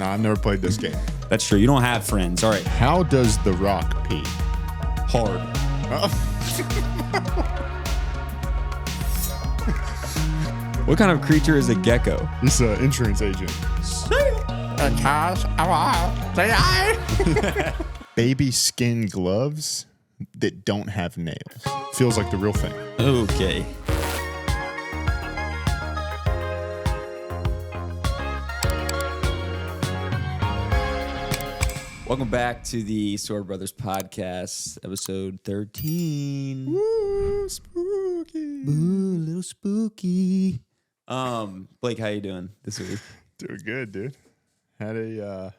Nah, I've never played this game. That's true. You don't have friends. All right. How does The Rock pee? Hard. What kind of creature is a gecko? He's an insurance agent. Baby skin gloves that don't have nails. Feels like the real thing. Okay. Welcome back to the Sorta Brothers podcast, episode 13. Woo, spooky. Ooh, a little spooky. Blake, how you doing this week? Doing good, dude. Had a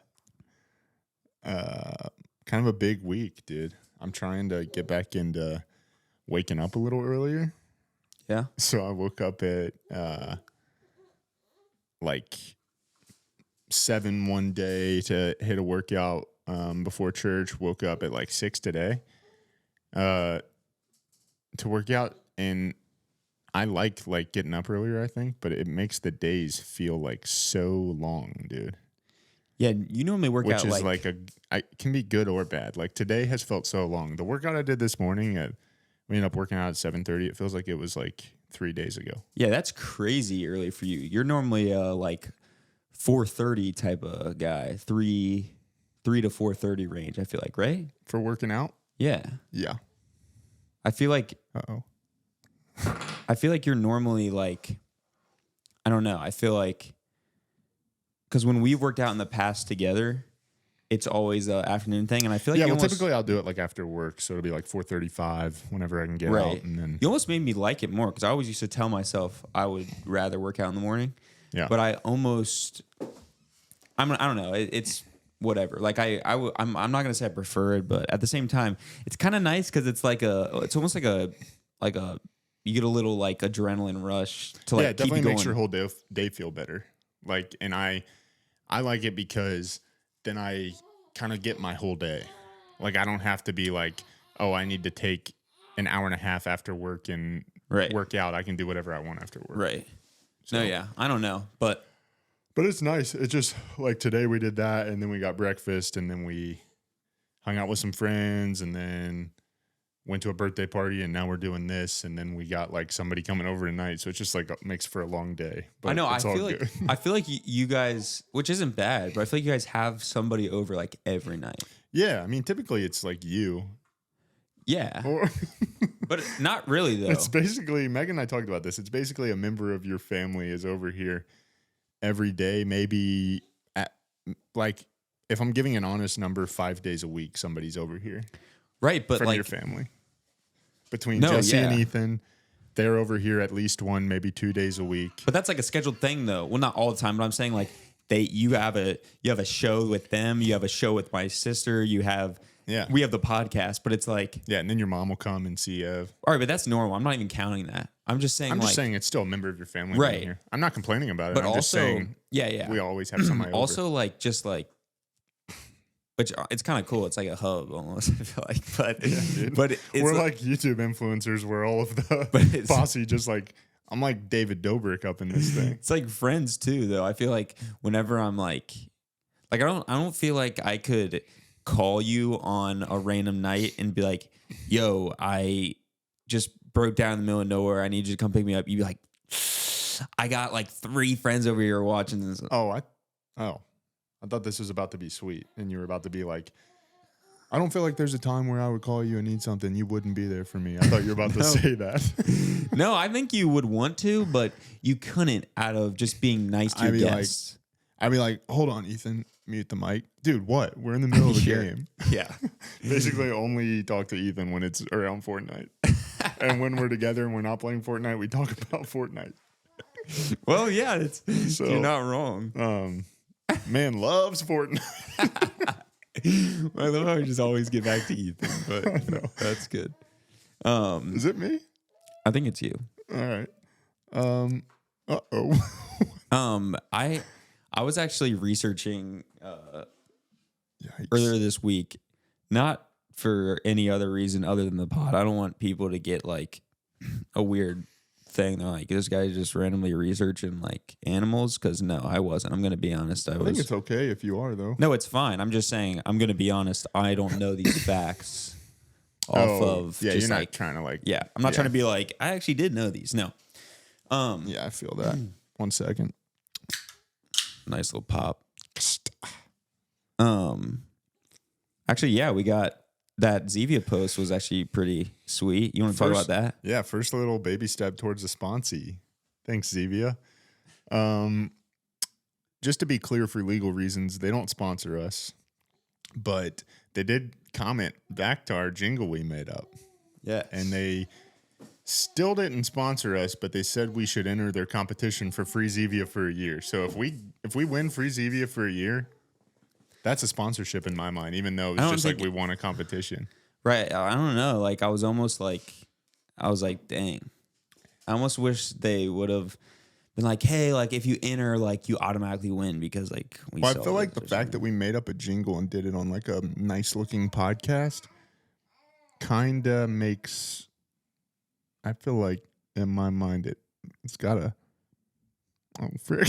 kind of a big week, dude. I'm trying to get back into waking up a little earlier. Yeah. So I woke up at like 7 one day to hit a workout before church. Woke up at like 6 today to work out, and I like getting up earlier, I think, but it makes the days feel like so long, dude. Yeah, you normally work out which is it can be good or bad. Like today has felt so long. The workout I did this morning we ended up working out at 7:30. It feels like it was like 3 days ago. Yeah, that's crazy early for you. You're normally like 4:30 type of guy, 3 to 4:30 range. I feel like, right? For working out? Yeah. Yeah. I feel like you're normally like, I don't know. I feel like because when we've worked out in the past together, it's always an afternoon thing, and I feel like typically I'll do it like after work, so it'll be like 4:35 whenever I can get out, and then you almost made me like it more because I always used to tell myself I would rather work out in the morning. Yeah, but I don't know. It's whatever. Like I'm not gonna say I prefer it, but at the same time, it's kind of nice because it's almost like a you get a little like adrenaline rush to like it definitely keep you makes going. your whole day feel better. Like, and I like it because then I kind of get my whole day. Like I don't have to be like, oh, I need to take an hour and a half after work and work out. I can do whatever I want after work. Right. So, no, yeah, I don't know, but it's nice. It's just like today we did that, and then we got breakfast, and then we hung out with some friends, and then went to a birthday party, and now we're doing this, and then we got like somebody coming over tonight, so it's just like makes for a long day. But I know. I feel like you guys, which isn't bad, but I feel like you guys have somebody over like every night. Yeah, I mean, typically it's like you. Yeah, but not really though. It's basically Megan and I talked about this. It's basically a member of your family is over here every day. Maybe like if I'm giving an honest number, 5 days a week, somebody's over here. Right, but from like your family. Between Jesse and Ethan, they're over here at least 1, maybe 2 days a week. But that's like a scheduled thing, though. Well, not all the time, but I'm saying like you have a show with them, you have a show with my sister, we have the podcast, but it's like and then your mom will come and see All right, but that's normal. I'm not even counting that. I'm just saying it's still a member of your family right here. I'm not complaining about it. But I'm also, just saying we always have somebody over. Also, like just like. Which it's kind of cool. It's like a hub almost. I feel like, we're like YouTube influencers. Where all of the posse just like I'm like David Dobrik up in this thing. It's like friends too, though. I feel like whenever I'm like I don't feel like I could call you on a random night and be like, "Yo, I just broke down in the middle of nowhere. I need you to come pick me up." You'd be like, "I got like 3 friends over here watching this." I thought this was about to be sweet, and you were about to be like, I don't feel like there's a time where I would call you and need something. You wouldn't be there for me. I thought you were about to say that. No, I think you would want to, but you couldn't out of just being nice to your guests. I'd be like, hold on, Ethan, mute the mic. Dude, what? We're in the middle of a game. Yeah. Basically, only talk to Ethan when it's around Fortnite. And when we're together and we're not playing Fortnite, we talk about Fortnite. Well, yeah, you're not wrong. Man loves Fortnite. I love how we just always get back to Ethan, but no, that's good. Is it me? I think it's you. All right. I was actually researching earlier this week, not for any other reason other than the pod. I don't want people to get like a weird thing. They're like, this guy just randomly researching like animals. Cause no, I wasn't. I'm going to be honest. I think it's okay if you are though. No, it's fine. I'm just saying, I'm going to be honest. I don't know these facts off of yeah, just you're like, not trying to like, yeah, I'm not trying to be like, I actually did know these. No. Yeah, I feel that. 1 second. Nice little pop. Actually, yeah, we got that Zevia post was actually pretty sweet. You want to talk about that? Yeah, first little baby step towards the sponsee. Thanks, Zevia. Just to be clear, for legal reasons, they don't sponsor us, but they did comment back to our jingle we made up. Yeah. And they still didn't sponsor us, but they said we should enter their competition for free Zevia for a year. So if we win free Zevia for a year, that's a sponsorship in my mind, even though it's just like we won a competition. Right. I don't know. Like I was like, dang. I almost wish they would have been like, hey, like if you enter, like you automatically win because like we. Well, I feel like the fact that we made up a jingle and did it on like a nice looking podcast kind of makes. I feel like in my mind it's gotta. Oh frick!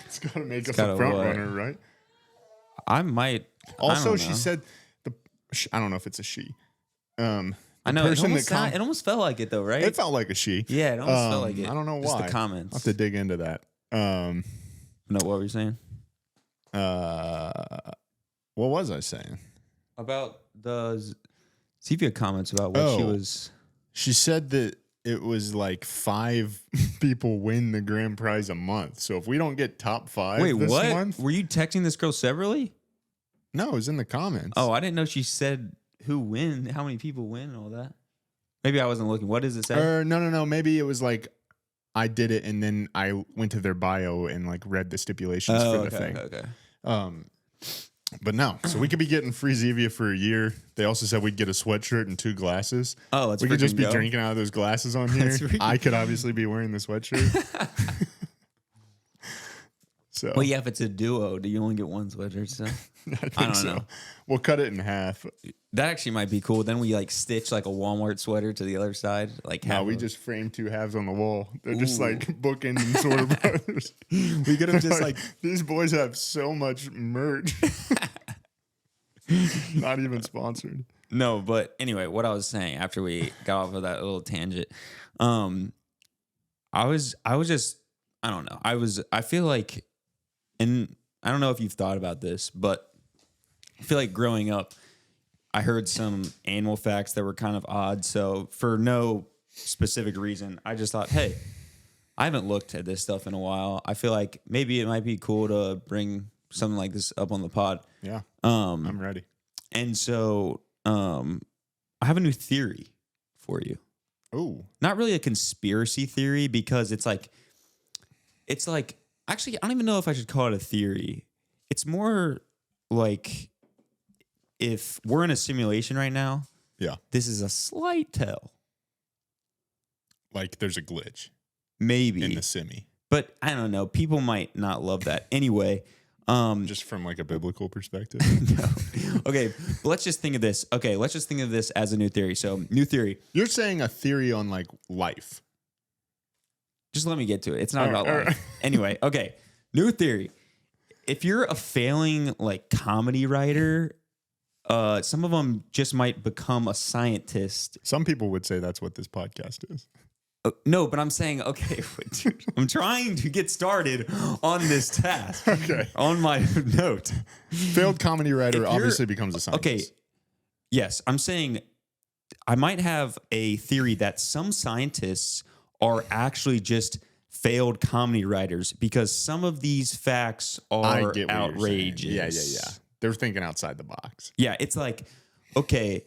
It's gotta make us a front runner, right? I might. Also, she said I don't know if it's a she. I know it almost felt like it though, right? It felt like a she. Yeah, it almost felt like it. I don't know Just why. the comments. I'll have to dig into that. No, what were you saying? What was I saying? About the Zevia comments about what she was. She said that it was like 5 people win the grand prize a month. So if we don't get top 5 this month. Were you texting this girl separately? No, it was in the comments. Oh, I didn't know she said who win, how many people win and all that. Maybe I wasn't looking. What does it say? No. Maybe it was like I did it and then I went to their bio and like read the stipulations for the thing. Okay. But no, so we could be getting free Zevia for a year. They also said we'd get a sweatshirt and 2 glasses. Oh, let's we could just be go. drinking out of those glasses on here. I could obviously be wearing the sweatshirt. So, well, yeah, if it's a duo, do you only get one sweatshirt? So I don't know. We'll cut it in half. That actually might be cool. Then we like stitch like a Walmart sweater to the other side. Like we just frame 2 halves on the wall. They're just like bookend and Sorta brothers. We could have just like these boys have so much merch. Not even sponsored. No, but anyway, what I was saying after we got off of that little tangent, I was just, I don't know. I feel like, and I don't know if you've thought about this, but I feel like growing up, I heard some animal facts that were kind of odd. So for no specific reason, I just thought, hey, I haven't looked at this stuff in a while. I feel like maybe it might be cool to bring something like this up on the pod. Yeah. I'm ready. And so I have a new theory for you. Oh. Not really a conspiracy theory because it's like actually, I don't even know if I should call it a theory. It's more like if we're in a simulation right now, yeah, this is a slight tell. Like there's a glitch. Maybe. In the simi. But I don't know. People might not love that. Anyway. Just from like a biblical perspective. No. Okay. Let's just think of this. Okay. Let's just think of this as a new theory. So new theory. You're saying a theory on like life. Just let me get to it. It's not about life. Anyway, okay. New theory. If you're a failing like comedy writer, some of them just might become a scientist. Some people would say that's what this podcast is. No, but I'm saying, okay, I'm trying to get started on this task. Okay. On my note. Failed comedy writer obviously becomes a scientist. Okay. Yes, I'm saying I might have a theory that some scientists are actually just failed comedy writers because some of these facts are outrageous. Yeah. They're thinking outside the box. Yeah, it's like, okay,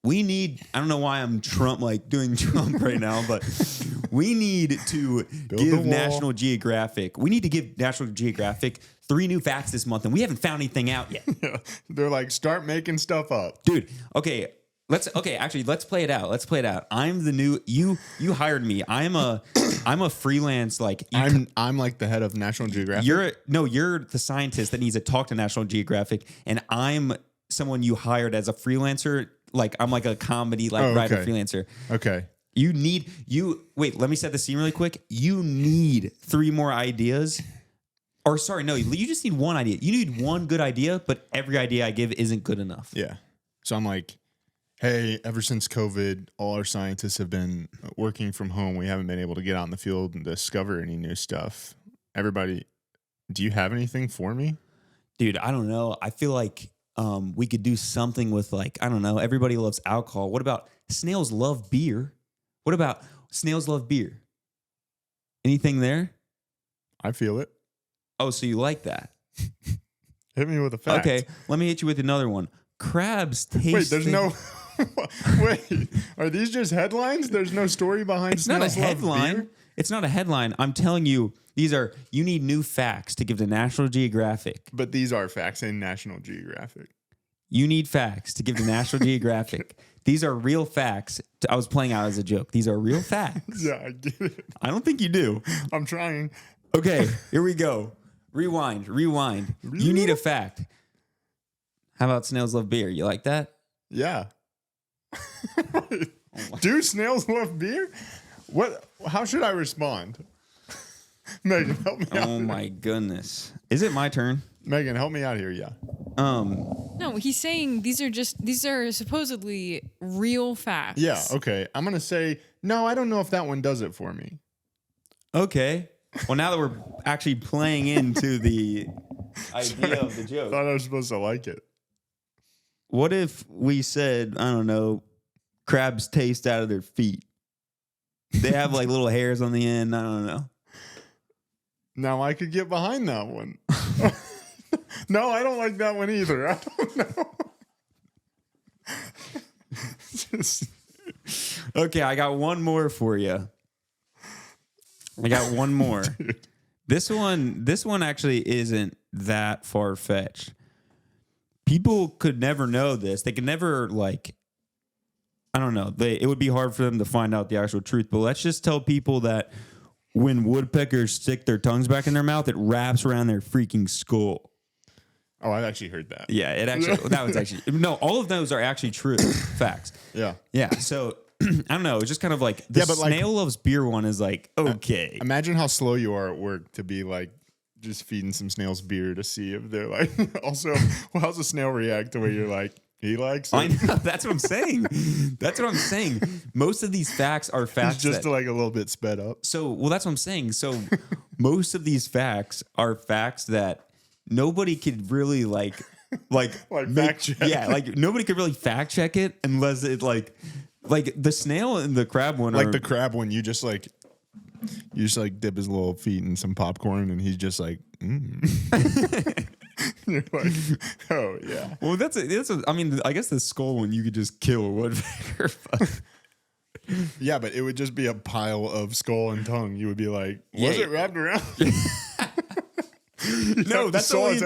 we need, I don't know why I'm doing Trump right now, but we need to give National Geographic 3 new facts this month, and we haven't found anything out yet. Yeah. They're like, start making stuff up. Dude, okay. Let's play it out. I'm the new you hired me. I'm a freelance I'm like the head of National Geographic. You're the scientist that needs to talk to National Geographic, and I'm someone you hired as a freelancer. Like I'm like a comedy writer freelancer. Okay. Wait, let me set the scene really quick. You need 3 more ideas. Or sorry, no, you just need one idea. You need one good idea, but every idea I give isn't good enough. Yeah. So I'm like, hey, ever since COVID, all our scientists have been working from home. We haven't been able to get out in the field and discover any new stuff. Everybody, do you have anything for me? Dude, I don't know. I feel like we could do something with like, I don't know, everybody loves alcohol. What about snails love beer? What about snails love beer? Anything there? I feel it. Oh, so you like that? Hit me with a fact. Okay, let me hit you with another one. Crabs taste. Wait, there's no. Wait, are these just headlines? There's no story behind. It's not a snails love headline. beer? It's not a headline. I'm telling you, you need new facts to give to National Geographic. But these are facts in National Geographic. You need facts to give to National Geographic. These are real facts. I was playing out as a joke. These are real facts. Yeah, I get it. I don't think you do. I'm trying. Okay, here we go. Rewind. You need a fact. How about snails love beer? You like that? Yeah. Do snails love beer? What? How should I respond? Megan, help me out. Oh my goodness. Is it my turn? Megan, help me out here. Yeah. No, he's saying these are supposedly real facts. Yeah. Okay. I'm gonna say no. I don't know if that one does it for me. Okay. Well, now that we're actually playing into the idea of the I joke, thought I was supposed to like it. what if we said, I don't know, crabs taste out of their feet? They have like little hairs on the end. I don't know. Now I could get behind that one. No, I don't like that one either. I don't know. Okay, I got one more for you. I got one more. Dude. This one actually isn't that far fetched. People could never know this. They could never like, I don't know. It would be hard for them to find out the actual truth. But let's just tell people that when woodpeckers stick their tongues back in their mouth, it wraps around their freaking skull. Oh, I've actually heard that. Yeah, that was actually no. All of those are actually true facts. Yeah. Yeah. So I don't know. It's just kind of like the snail loves beer one is like okay. Imagine how slow you are at work to be like just feeding some snails beer to see if they're like. Also, well, how's a snail react to where you're like he likes it? I know. That's what I'm saying. That's what I'm saying. Most of these facts are facts just like a little bit sped up. So well, that's what I'm saying. So most of these facts are facts that nobody could really like fact check. Yeah, like nobody could really fact check it unless it like the snail and the crab one. Like the crab one, you just like dip his little feet in some popcorn, and he's just like, You're like, oh yeah. Well, I mean, I guess the skull one you could just kill a woodpecker. Yeah, but it would just be a pile of skull and tongue. You would be like, was it wrapped around? No, that's only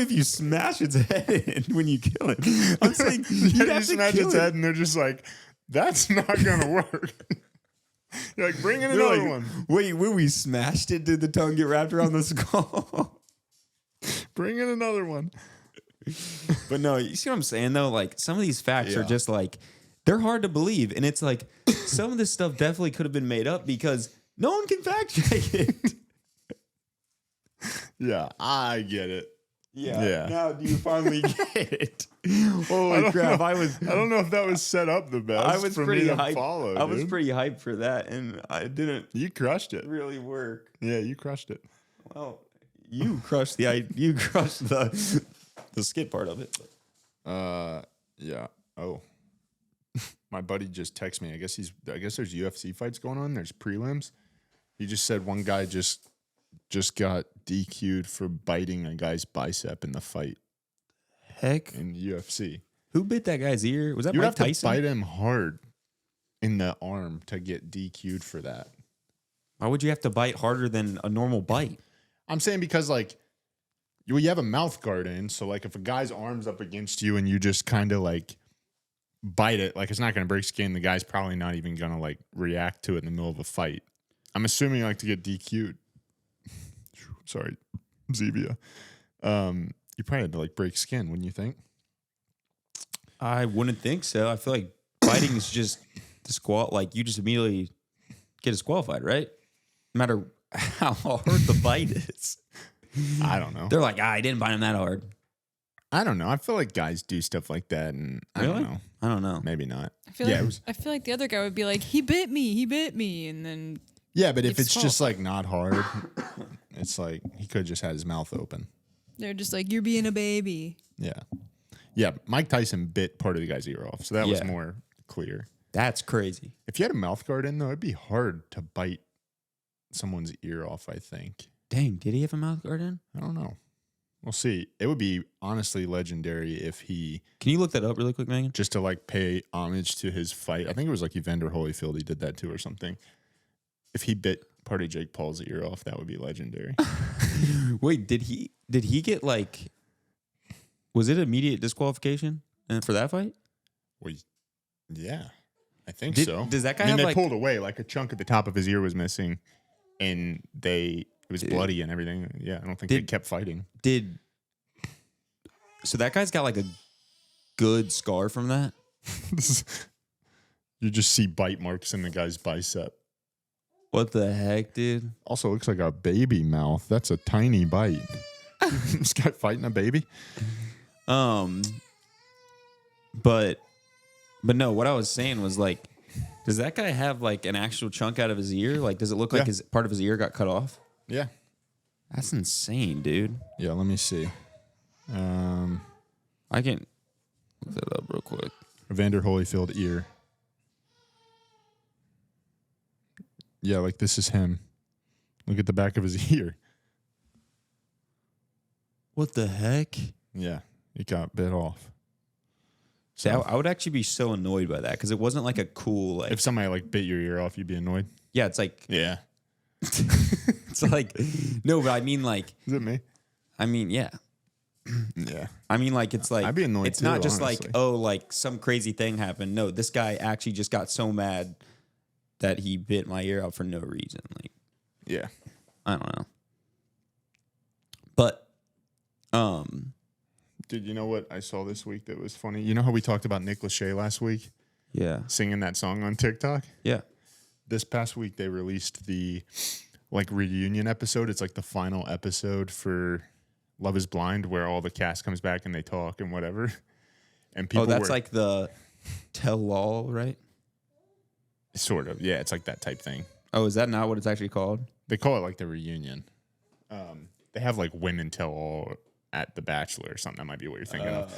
if you smash its head in when you kill it. I'm saying you'd have to smash kill its head, and they're just like, that's not gonna work. You're like, bring in another one. Wait, when we smashed it, did the tongue get wrapped around the skull? Bring in another one. But no, you see what I'm saying though? Like some of these facts are just like they're hard to believe, and it's like some of this stuff definitely could have been made up because no one can fact check it. Yeah, I get it. Yeah. Now do you finally get it? Holy crap! I don't know if that was set up the best. I was for pretty me to hyped. follow. I was pretty hyped for that, and I didn't. You crushed it. Really work. Yeah, you crushed it. Well, you crushed the skit part of it. Yeah. Oh, my buddy just texted me. I guess there's UFC fights going on. There's prelims. He just said one guy just got DQ'd for biting a guy's bicep in the fight. Heck, in UFC. Who bit that guy's ear? Was that Mike Tyson? You have to bite him hard in the arm to get DQ'd for that. Why would you have to bite harder than a normal bite? I'm saying because like you have a mouth guard in, so like if a guy's arm's up against you and you just kind of like bite it, like it's not going to break skin. The guy's probably not even going to like react to it in the middle of a fight. I'm assuming like to get DQ'd. Sorry, Zevia. You probably had to like break skin, wouldn't you think? I wouldn't think so. I feel like biting is just you just immediately get disqualified, right? No matter how hard the bite is. I don't know. They're like, I didn't bite him that hard. I don't know. I feel like guys do stuff like that, and I don't know. I don't know. Maybe not. I feel like the other guy would be like, he bit me, and then yeah, but if it's just like not hard, it's like he could have just had his mouth open. they're just like, you're being a baby. Yeah, yeah. Mike Tyson bit part of the guy's ear off, so that was more clear. That's crazy. If you had a mouth guard in, though, it'd be hard to bite someone's ear off. I think. Dang, did he have a mouth guard in? I don't know. We'll see. It would be honestly legendary if he Can you look that up really quick, Megan? just to like pay homage to his fight. I think it was like Evander Holyfield. He did that too or something. If he bit part of Jake Paul's ear off, that would be legendary. Wait, did he get like? Was it immediate disqualification for that fight? Well, yeah, I think Did- so. does that guy I mean, have, they like- pulled away, like a chunk at the top of his ear was missing, and it was bloody and everything. Yeah, I don't think they kept fighting. So that guy's got like a good scar from that? You just see bite marks in the guy's bicep. What the heck, dude? Also looks like a baby mouth. That's a tiny bite. This guy fighting a baby? But no, what I was saying was like, does that guy have like an actual chunk out of his ear? Like, does it look like Yeah. his part of his ear got cut off? Yeah. That's insane, dude. Yeah, let me see. I can look that up real quick. Evander Holyfield ear. Yeah, like this is him. Look at the back of his ear. What the heck? Yeah, it got bit off. See, I would actually be so annoyed by that because it wasn't like a cool like. If somebody like bit your ear off, you'd be annoyed. Yeah, it's like Yeah. it's like no, but I mean like Is it me? yeah. Yeah. I mean, like, it's like, I'd be annoyed it's too, not just honestly. like, oh, like some crazy thing happened. No, this guy actually just got so mad that he bit my ear out for no reason. Like, Yeah. I don't know. But, Dude, you know what I saw this week that was funny? You know how we talked about Nick Lachey last week yeah. singing that song on TikTok? Yeah. This past week they released the like reunion episode. It's like the final episode for Love is Blind where all the cast comes back and they talk and whatever. And people That's were, like the tell all, right? sort of. Yeah, it's like that type thing. Oh, is that not what it's actually called? They call it like the reunion. They have like women tell all at The Bachelor or something. That might be what you're thinking of.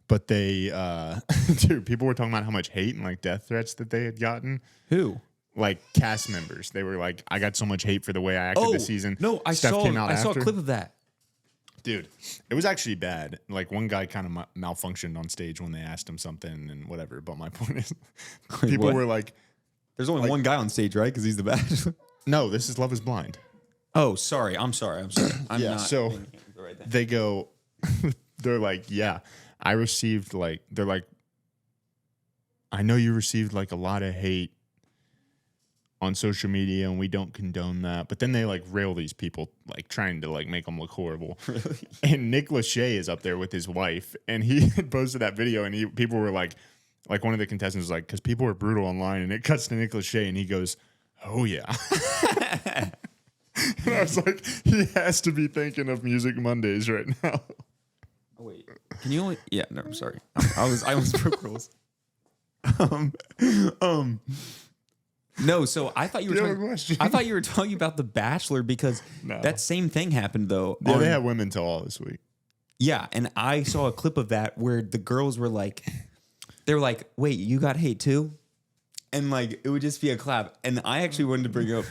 But they, dude, people were talking about how much hate and like death threats that they had gotten. Who? Like cast members. They were like, I got so much hate for the way I acted this season. No, I Stuff saw came out I saw a after. clip of that. Dude, it was actually bad. Like one guy kind of malfunctioned on stage when they asked him something and whatever. But my point is, people what? were like, There's only one guy on stage, right? Because he's the bachelor. no, this is Love is Blind. Oh, sorry. I'm sorry. I'm Yeah, not so thinking of the right thing. They go, they're like, yeah, I received like, they're like, I know you received like a lot of hate on social media and we don't condone that. But then they like rail these people, like trying to like make them look horrible. Really? And Nick Lachey is up there with his wife and he had posted that video and people were like one of the contestants was like, because people were brutal online, and it cuts to Nick Lachey and he goes, oh yeah. And I was like, he has to be thinking of Music Mondays right now. Oh, wait. Can you only? Yeah. No. I'm sorry. I almost broke rules. No. So I thought you were. Do you have a Talking, question? I thought you were talking about The Bachelor because No. that same thing happened though. Yeah, they have women tell all this week. Yeah, and I saw a clip of that where the girls were like, they were like, "Wait, you got hate too?" And like it would just be a clap. And I actually wanted to bring up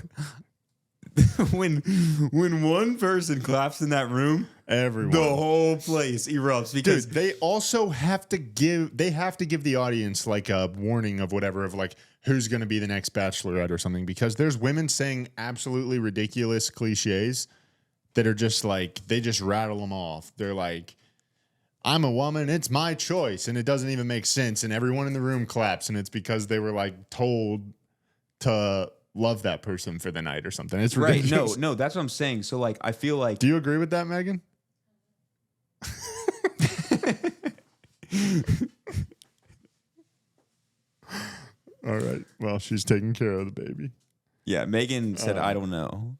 when one person claps in that room, Everyone. the whole place erupts because Dude, they also have to give the audience like a warning of whatever of like who's going to be the next bachelorette or something, because there's women saying absolutely ridiculous cliches that are just like, they just rattle them off. They're like, I'm a woman, it's my choice, and it doesn't even make sense, and everyone in the room claps, and it's because they were like told to love that person for the night or something. It's right. ridiculous. No, that's what I'm saying. So like I feel like Do you agree with that, Megan? All right. Well, she's taking care of the baby. Yeah, Megan said, I don't know.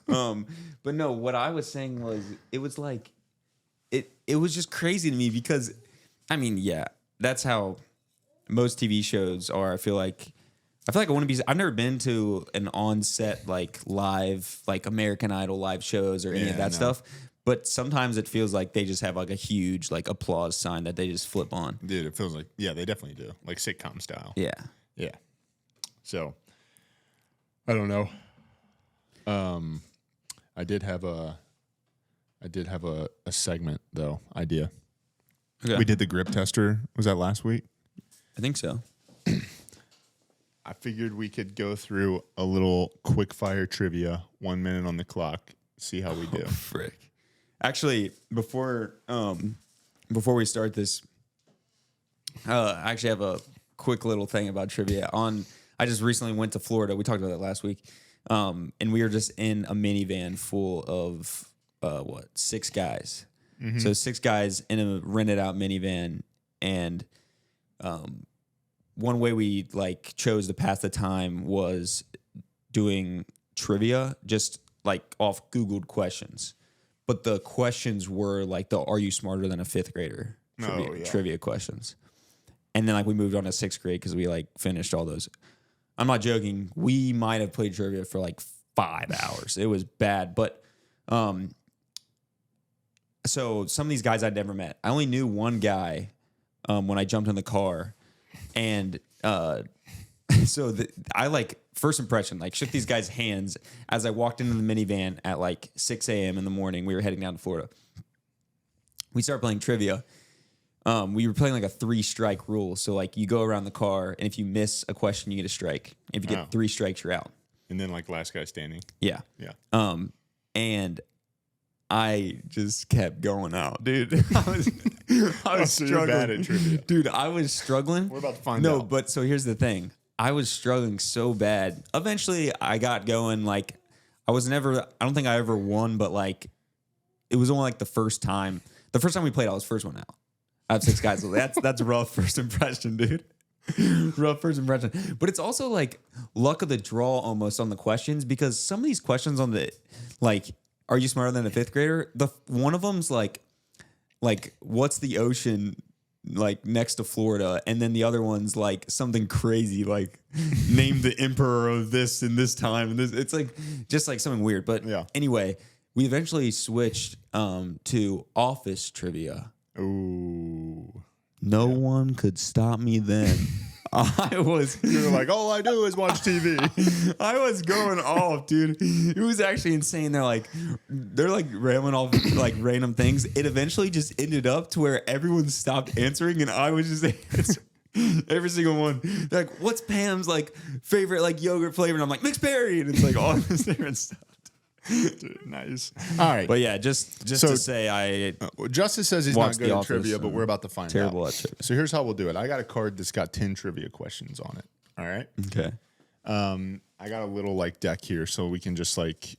But no, what I was saying was it was like it was just crazy to me because I mean, yeah, that's how most TV shows are. I feel like I want to be. I've never been to an on-set like live like American Idol live shows or any of that stuff. But sometimes it feels like they just have like a huge like applause sign that they just flip on. Dude, it feels like they definitely do, like sitcom style. Yeah. So I don't know. I did have a segment though idea. Okay. We did the grip tester. Was that last week? I think so. I figured we could go through a little quick fire trivia, 1 minute on the clock, see how we do. Oh, frick. Actually, before we start this, I actually have a quick little thing about trivia. I just recently went to Florida. We talked about that last week, and we were just in a minivan full of 6 guys. Mm-hmm. So 6 guys in a rented out minivan, and one way we like chose to pass the time was doing trivia, just like off Googled questions. But the questions were like the "Are you smarter than a 5th grader?" Trivia questions. And then like we moved on to 6th grade because we like finished all those. I'm not joking. We might have played trivia for like 5 hours. It was bad. But so some of these guys I'd never met. I only knew one guy when I jumped in the car. And so I like first impression, like shook these guys' hands as I walked into the minivan at like 6 a.m. in the morning. We were heading down to Florida. We started playing trivia. We were playing like a 3-strike rule. So like you go around the car, and if you miss a question, you get a strike. If you get 3 strikes, you're out. And then like last guy standing. Yeah. And I just kept going out, dude. I was So struggling. you're bad at trivia. Dude, I was struggling. We're about to find out. No, but so here's the thing. I was struggling so bad. Eventually, I got going. Like, I don't think I ever won, but like, it was only like the first time. The first time we played, I was first one out. I have 6 guys. So that's a rough first impression, dude. Rough first impression. But it's also like luck of the draw almost on the questions, because some of these questions on the, like, are you smarter than a 5th grader? One of them's like, what's the ocean like next to Florida? And then the other one's like something crazy, like name the emperor of this in this time. And this, it's like just like something weird. But anyway, we eventually switched to office trivia. Ooh. No one could stop me then. You were like, all I do is watch TV. I was going off, dude. It was actually insane. They're like rambling off like random things. It eventually just ended up to where everyone stopped answering, and I was just answering every single one. They're like, what's Pam's like favorite like yogurt flavor? And I'm like, mixed berry, and it's like all this different stuff. Dude, nice. All right. But yeah, just to say Justice says he's not good at trivia, but we're about to find out. Terrible at trivia. So here's how we'll do it. I got a card that's got 10 trivia questions on it. All right. Okay. I got a little like deck here, so we can just like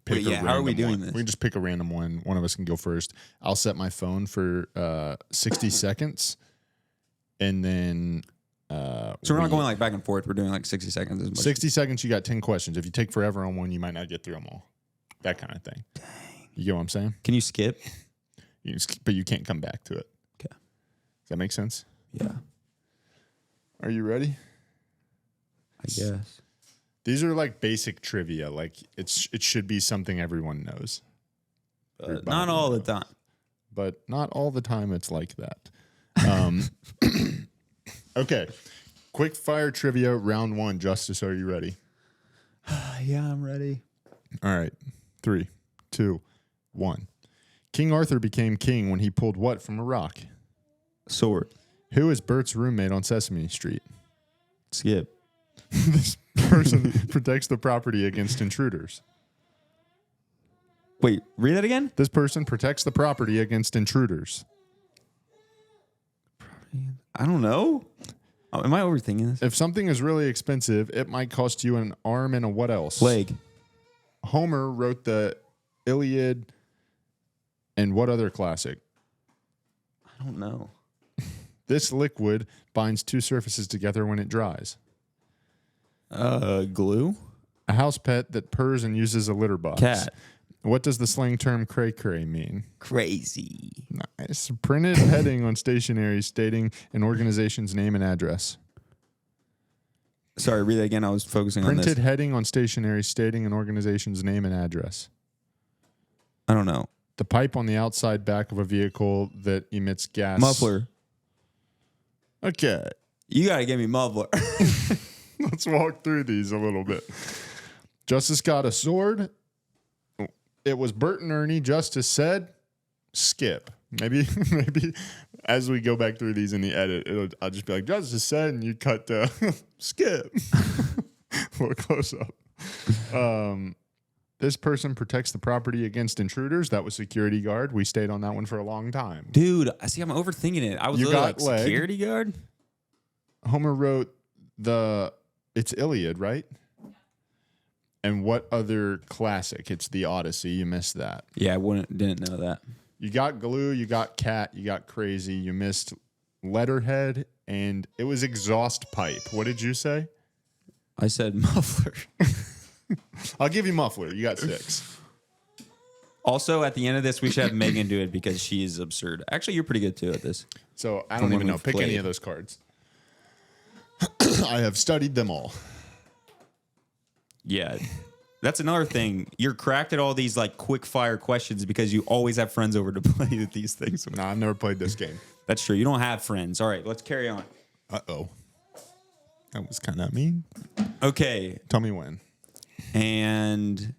pick a random how are we doing one. this? We can just pick a random one. One of us can go first. I'll set my phone for 60 seconds, and then so we're not going like back and forth. We're doing like 60 seconds. 60 seconds, you got 10 questions. If you take forever on one, you might not get through them all. That kind of thing. Dang. You get what I'm saying? Can you skip? But you can't come back to it. Okay. Does that make sense? Yeah. Are you ready? I guess. These are like basic trivia. Like it should be something everyone knows. Not all the time. But not all the time it's like that. Okay. Quick fire trivia round 1. Justice, are you ready? Yeah, I'm ready. All right. 3, 2, 1. King Arthur became king when he pulled what from a rock? Sword. Who is Bert's roommate on Sesame Street? Skip. This person protects the property against intruders. Wait, read that again? This person protects the property against intruders. I don't know. Am I overthinking this? If something is really expensive, it might cost you an arm and a what else? Leg. Homer wrote the Iliad and what other classic? I don't know. This liquid binds two surfaces together when it dries. Glue? A house pet that purrs and uses a litter box. Cat. What does the slang term cray cray mean? Crazy. Nice. Printed heading on stationery stating an organization's name and address. Sorry, read that again. I was focusing on Printed this. heading on stationery stating an organization's name and address. I don't know. The pipe on the outside back of a vehicle that emits gas. Muffler. Okay. You got to give me muffler. Let's walk through these a little bit. Justice got a sword. It was Bert and Ernie. Justice said, skip. Maybe as we go back through these in the edit, I'll just be like, Justice said, and you cut to skip. We're close up. This person protects the property against intruders. That was security guard. We stayed on that one for a long time. Dude, I see I'm overthinking it. I was You literally got like, leg. security guard? Homer wrote it's Iliad, right? And what other classic? It's the Odyssey. You missed that. Yeah, didn't know that. You got glue, you got cat, you got crazy, you missed letterhead, and it was exhaust pipe. What did you say? I said muffler. I'll give you muffler. You got 6. Also, at the end of this, we should have Megan do it because she is absurd. Actually, you're pretty good too at this. So I From don't when even know. we've Pick any played. of those cards. I have studied them all. Yeah. That's another thing. You're cracked at all these like quick fire questions because you always have friends over to play with these things. No, I've never played this game. That's true. You don't have friends. All right, let's carry on. Uh-oh. That was kind of mean. Okay, Tell me when. and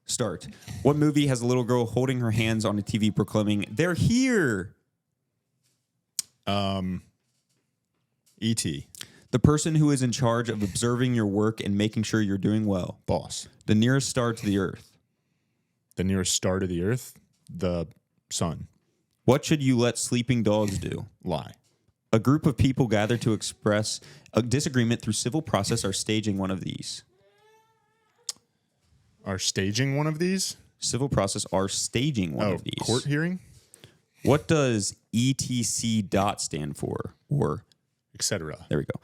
start. What movie has a little girl holding her hands on a TV proclaiming, "They're here"? E.T. The person who is in charge of observing your work and making sure you're doing well. Boss. The nearest star to the earth. The nearest star to the earth? The sun. What should you let sleeping dogs do? Lie. A group of people gather to express a disagreement through civil process are staging one of these. Are staging one of these? Civil process are staging one of these. Court hearing? What does ETC dot stand for? Or, Etc. there we go.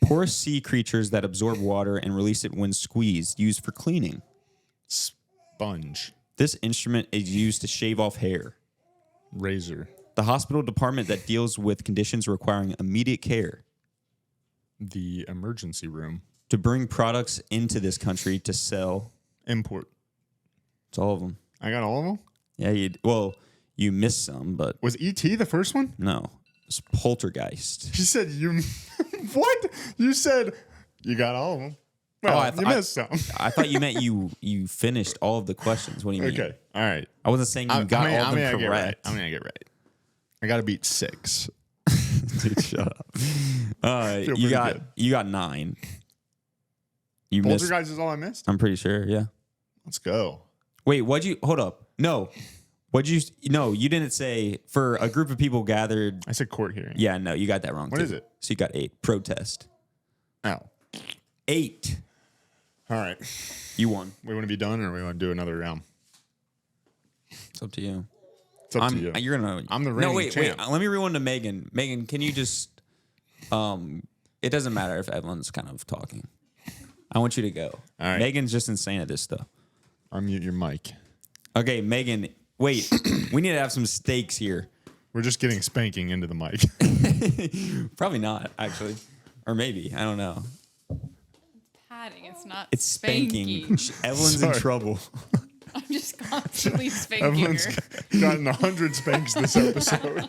Porous sea creatures that absorb water and release it when squeezed, used for cleaning. Sponge. This instrument is used to shave off hair. Razor. The hospital department that deals with conditions requiring immediate care. The emergency room. To bring products into this country to sell. Import. It's all of them. I got all of them? Yeah, you missed some, but Was E.T. the first one? no. It's poltergeist. You said you... What? You said you got all of them. Well, you missed some. I thought you meant you finished all of the questions. What do you mean? Okay. All right. I wasn't saying you got all of them Get right. correct. I'm going to get right. I got to beat 6. Dude, shut up. Feel You pretty got good. you got 9. You missed. Poltergeist is all I missed? I'm pretty sure. Yeah. Let's go. Wait, hold up? No. You didn't say for a group of people gathered. I said court hearing. Yeah, no, you got that wrong. What too. is it? So you got 8. Protest. Oh. 8. All right. You won. We want to be done or we want to do another round? It's up to you. It's up to you. You're gonna. I'm the No, reigning wait. champ. Let me rewind to Megan. Megan, can you just? It doesn't matter if Evelyn's kind of talking. I want you to go. All right. Megan's just insane at this stuff. Unmute your mic. Okay, Megan. Wait, we need to have some stakes here. We're just getting spanking into the mic. Probably not, actually, or maybe I don't know. Padding. It's not. It's spanking. Evelyn's in Sorry. trouble. I'm just constantly spanking Everyone's her. gotten 100 spanks this episode.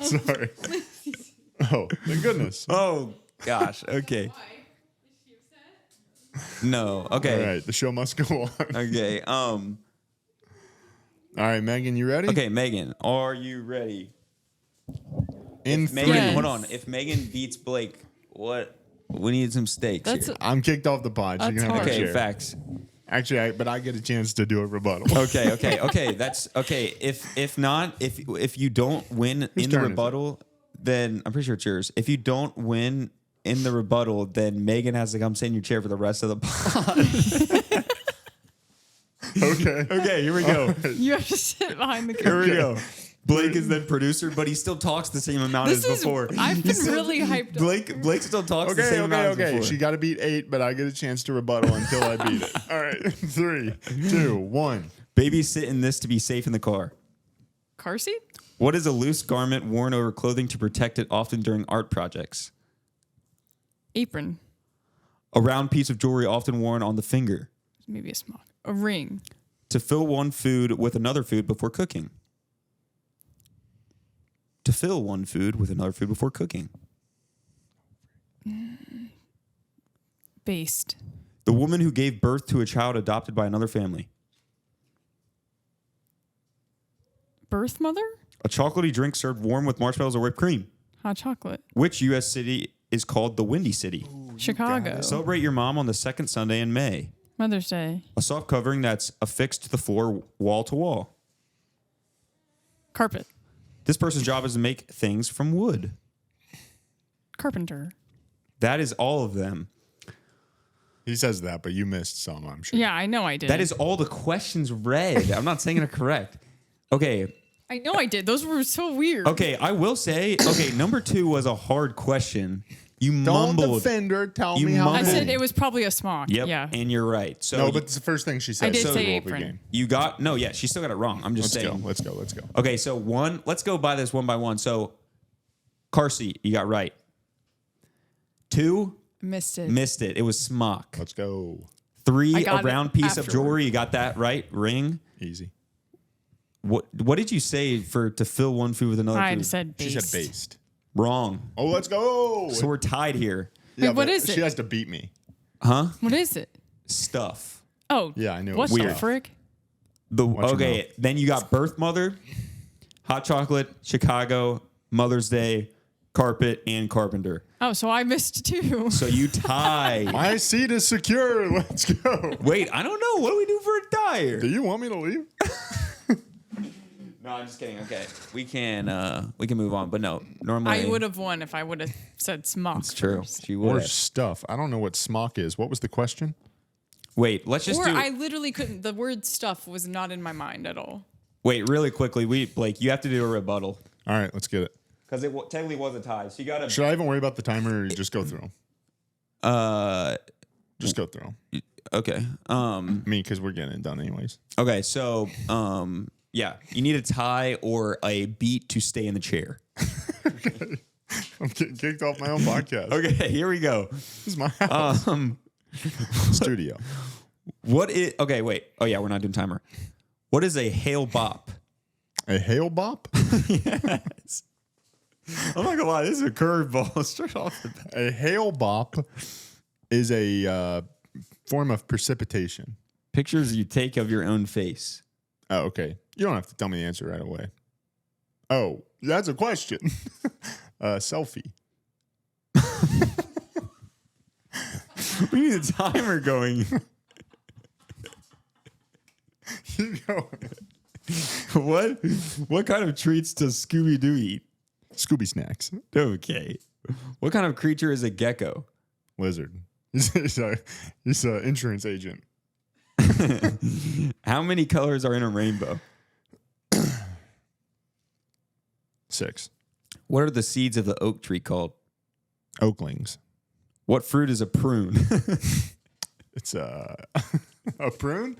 Sorry. Oh, thank goodness. Oh gosh. Okay. No. Okay. All right, the show must go on. Okay. All right, Megan, you ready? Okay, Megan, are you ready? In Megan, three. Yes. hold on. If Megan beats Blake, what? We need some stakes That's here. I'm kicked off the pod. You're That's gonna have to hard. Okay, share. facts. Actually, but I get a chance to do a rebuttal. Okay. That's okay. If not, if you don't win in the turn is it? rebuttal, then I'm pretty sure it's yours. If you don't win in the rebuttal, then Megan has to come sit in your chair for the rest of the pod. Okay. Okay, here we go. You have to sit behind the Here curtain. we go. Blake is then producer, but he still talks the same amount This as is. before. I've been really hyped. Blake still talks the same amount as before. She got to beat 8, but I get a chance to rebuttal until I beat it. All right. 3, 2, 1. Babies sit in this to be safe in the car. Car seat? What is a loose garment worn over clothing to protect it, often during art projects? Apron. A round piece of jewelry often worn on the finger. Maybe a smock. A ring. To fill one food with another food before cooking. To fill one food with another food before cooking. Based. The woman who gave birth to a child adopted by another family. Birth mother? A chocolatey drink served warm with marshmallows or whipped cream. Hot chocolate. Which U.S. city is called the Windy City? Chicago. Celebrate your mom on the second Sunday in May. Mother's Day. A soft covering that's affixed to the floor wall to wall. Carpet. This person's job is to make things from wood. Carpenter. That is all of them. He says that, but you missed some, I'm sure. Yeah, I know I did. That is all the questions read. I'm not saying it correct. Okay. I know I did. Those were so weird. Okay, I will say, number 2 was a hard question. You Don't mumbled. defend her. Tell You me how. mumbled. I said it was probably a smock. Yep, Yeah. and you're right. So No, but it's the first thing she said. I did So say we'll be apron. game. you got she still got it wrong. I'm just saying. Let's go. Okay, so let's go by this one by one. So car seat, you got right. 2, Missed it. missed it. It was smock. Let's go. 3, I a got it round piece of afterward. jewelry, you got that right. Ring. Easy. What did you say to fill one food with another I food? said She based. said based. Wrong. Oh, let's go. So we're tied here. Yeah, Wait, what but is it? She has to beat me. Huh? What is it? Stuff. Oh. Yeah, I knew it What was the weird. frick? Okay, then you got birth mother, hot chocolate, Chicago, Mother's Day, carpet, and carpenter. Oh, so I missed 2. So you tie. My seat is secure. Let's go. Wait, I don't know. What do we do for a tie here? Do you want me to leave? No, I'm just kidding. Okay, we can move on. But no, normally I would have won if I would have said smock. It's true. first. She Or would. stuff. I don't know what smock is. What was the question? Wait, let's just Or do. I literally couldn't. The word stuff was not in my mind at all. Wait, really quickly. Blake, you have to do a rebuttal All right, let's get it. because it technically was a tie. So you got to. Should I even worry about the timer or you just go through them? Just go through them. Okay. I mean, because we're getting it done anyways. Okay. So yeah, you need a tie or a beat to stay in the chair. I'm getting kicked off my own podcast. Okay, here we go. This is my house. Studio. What is? Okay, wait. Oh yeah, we're not doing timer. What is a hail bop? A hail bop? Yes. I'm not gonna lie, this is a curveball straight off the bat. A hail bop is a form of precipitation. Pictures you take of your own face. Oh, okay. You don't have to tell me the answer right away. Oh, that's a question. Selfie. We need a timer going. Keep going. What kind of treats does Scooby-Doo eat? Scooby snacks. Okay. What kind of creature is a gecko? Lizard. He's an insurance agent. How many colors are in a rainbow? 6. What are the seeds of the oak tree called? Oaklings. What fruit is a prune? It's a prune.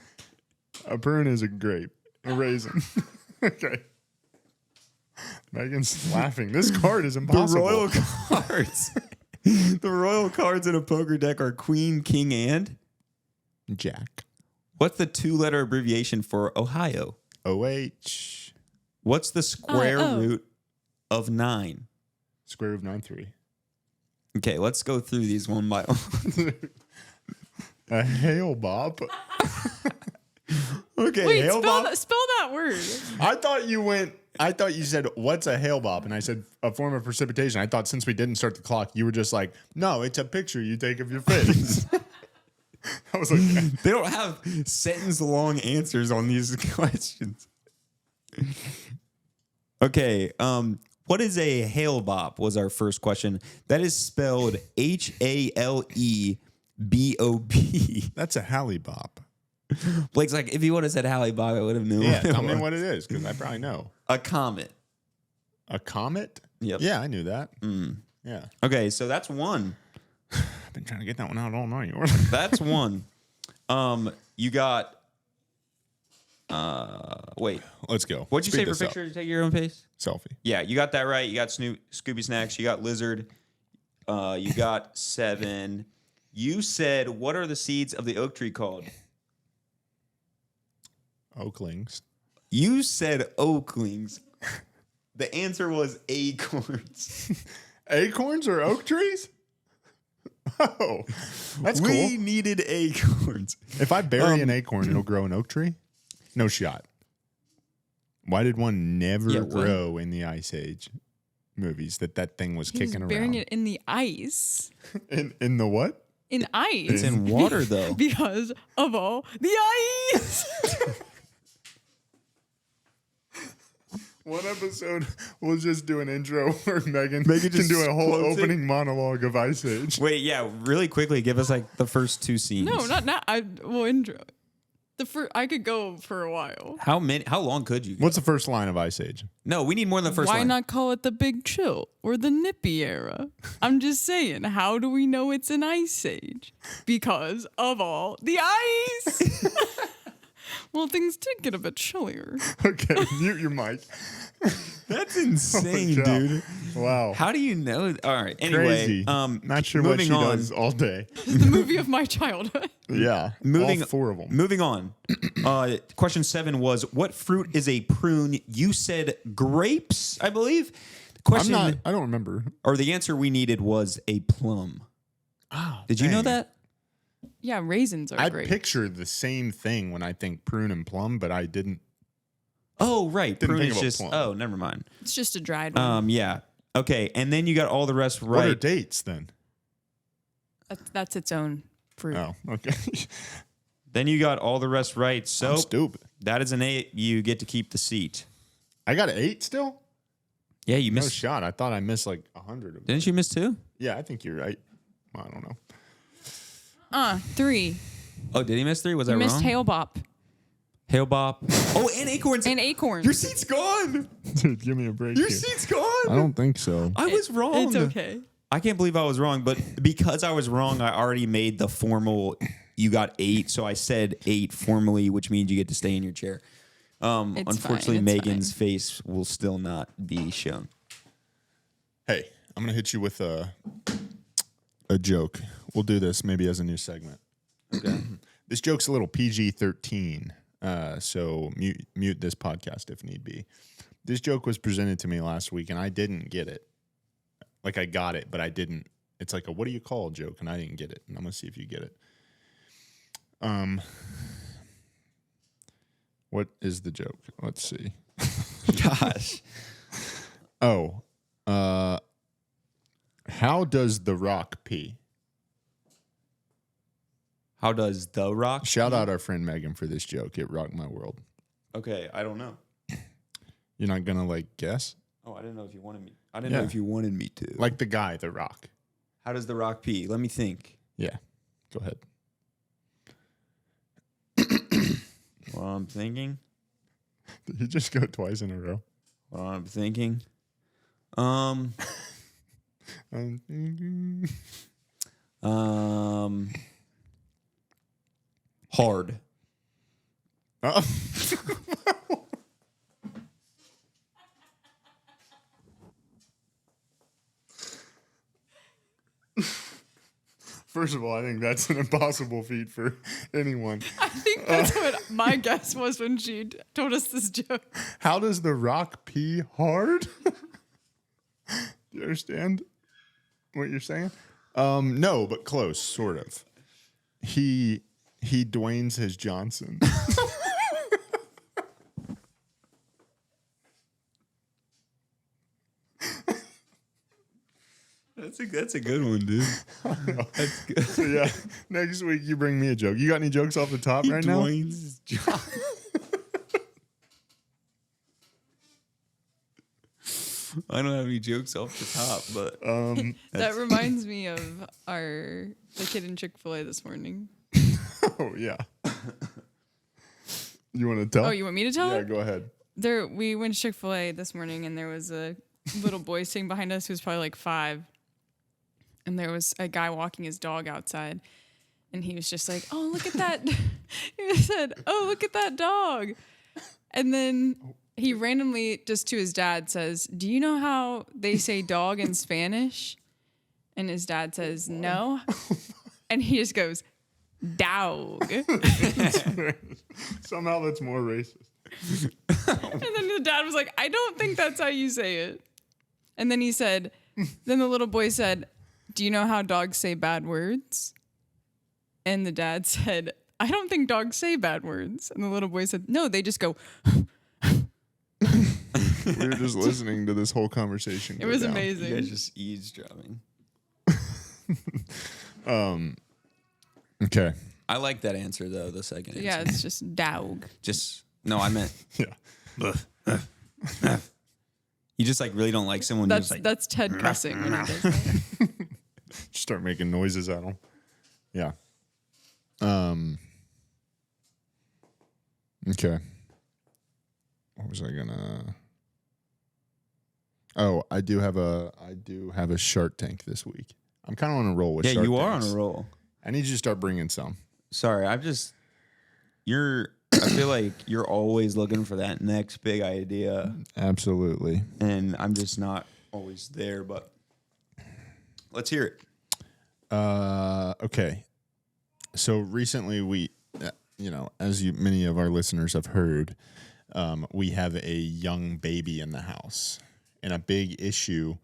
A prune is a grape. A raisin. Okay. Megan's laughing. This card is impossible. The royal cards. The royal cards in a poker deck are queen, king, and Jack. what's the 2-letter abbreviation for Ohio? OH. What's the square Oh. root of 9? Square root of 9/3. Okay, let's go through these one by one. A hail bop. Okay, Wait, hail spell bop. that word. I thought you said, what's a hail bop? And I said, a form of precipitation. I thought since we didn't start the clock, you were just like, no, it's a picture you take of your face. I was like, They don't have sentence-long answers on these questions. Okay, what is a hail bop was our first question. That is spelled HALEBOP. that's a Hallie bop. Blake's like, if you would have said Halle Bop, I would have known. Yeah, what it tell me was. what it is, because I probably know. A comet. A comet? Yep. Yeah, I knew that. Yeah. Okay, so that's one. I've been trying to get that one out all night. That's one. You got. Wait. Let's go. What'd you Speed say for this up. picture to take your own pace? Selfie. Yeah, you got that right. You got Scooby Snacks. You got Lizard. You got 7. You said, what are the seeds of the oak tree called? Oaklings. You said oaklings. The answer was acorns. Acorns or oak trees? Oh, that's cool. We needed acorns. If I bury an acorn, it'll grow an oak tree? No shot. Why did one never grow in the Ice Age movies that thing was He's kicking burying around? it in the ice. In the what? In ice. It's in water, though. Because of all the ice. One episode, we'll just do an intro where Megan just can do a whole quotes it. opening monologue of Ice Age. Wait, yeah, really quickly, give us like the first 2 scenes. No, not now. I will intro. I could go for a while. How long could you go? What's the first line of Ice Age? No, we need more than the first Why line. not call it the Big Chill or the Nippy era? I'm just saying, how do we know it's an ice age? Because of all the ice. Well, things did get a bit chillier. Okay, mute your mic. That's insane, Holy cow. dude. Wow. How do you know? All right. Anyway, Crazy. Not sure what moving she on. does all day. The movie of my childhood. Yeah. Moving all 4 of them. Moving on. Question 7 was, what fruit is a prune? You said grapes, I believe. The question, I don't remember. or the answer we needed was a plum. Oh, Did you know that? Yeah, raisins are I great. picture the same thing when I think prune and plum, but I didn't. Oh, right. Didn't Prune think is about just. plum. Oh, never mind. It's just a dried one. Yeah. Okay, and then you got all the rest What are right. dates then? That's its own fruit. Oh, okay. Then you got all the rest right. So I'm stupid. that is an 8. You get to keep the seat. I got an 8 still? Yeah, you No missed. shot. I thought I missed like 100 of them. Didn't you miss 2? Yeah, I think you're right. I don't know. 3. Oh, did he miss 3? Was You I missed wrong? Hail Bop Hail Bop. Oh, and acorns. and acorns. Your seat's gone. Dude, give me a break. Your here. seat's gone. I don't think so. I was wrong. It's okay. I can't believe I was wrong, but because I was wrong, I already made the formal. You got 8, so I said 8 formally, which means you get to stay in your chair. Unfortunately, fine, it's Megan's face will still not be shown. Hey, I'm going to hit you with a joke. We'll do this maybe as a new segment. Okay. This joke's a little PG-13, so mute this podcast if need be. This joke was presented to me last week, and I didn't get it. Like, I got it, but I didn't. It's like a what do you call joke, and I didn't get it. And I'm going to see if you get it. What is the joke? Let's see. Gosh. Oh, how does The Rock pee? How does The Rock? Shout out our friend Megan for this joke. It rocked my world. Okay, I don't know. You're not gonna like guess? Oh, I didn't know if you wanted me. I didn't know if you wanted me to. Like the guy, The Rock. How does The Rock pee? Let me think. Yeah. Go ahead. Well, I'm thinking. Did you just go twice in a row? Well, I'm thinking. I'm thinking. Hard. Oh. First of all, I think that's an impossible feat for anyone. I think that's what my guess was when she told us this joke. How does The Rock pee hard? Do you understand what you're saying? No, but close, sort of. He Dwayne's his Johnson. That's a good one, dude. That's good. So yeah, next week you bring me a joke. You got any jokes off the top right now? Dwayne's job. I don't have any jokes off the top, but That reminds me of the kid in Chick-fil-A this morning. Oh yeah. You want to tell? Oh, you want me to tell Yeah, it? go ahead. We went to Chick-fil-A this morning, and there was a little boy sitting behind us who was probably like 5. And there was a guy walking his dog outside. And he was just like, oh, look at that. He said, oh, look at that dog. And then he randomly, just to his dad, says, do you know how they say dog in Spanish? And his dad says, no. And he just goes, dog. Somehow that's more racist. And then the dad was like, I don't think that's how you say it. And then he said, then the little boy said, do you know how dogs say bad words? And the dad said, I don't think dogs say bad words. And the little boy said, no, they just go. We were just listening to this whole conversation. It was You amazing. guys just eavesdropping. Okay. I like that answer though. The second answer. Yeah, it's just dog. Just no. I meant Yeah. you just like really don't like someone who's like. That's Ted cussing when he does that. Just start making noises at them. Yeah. Okay. What was I gonna? Oh, I do have a Shark Tank this week. I'm kind of on a roll with. Yeah, Shark you are Tanks. on a roll. I need you to start bringing some. Sorry, I feel like you're always looking for that next big idea, Absolutely. and I'm just not always there. But let's hear it. Okay. So recently we, as many of our listeners have heard, we have a young baby in the house, and a big issue.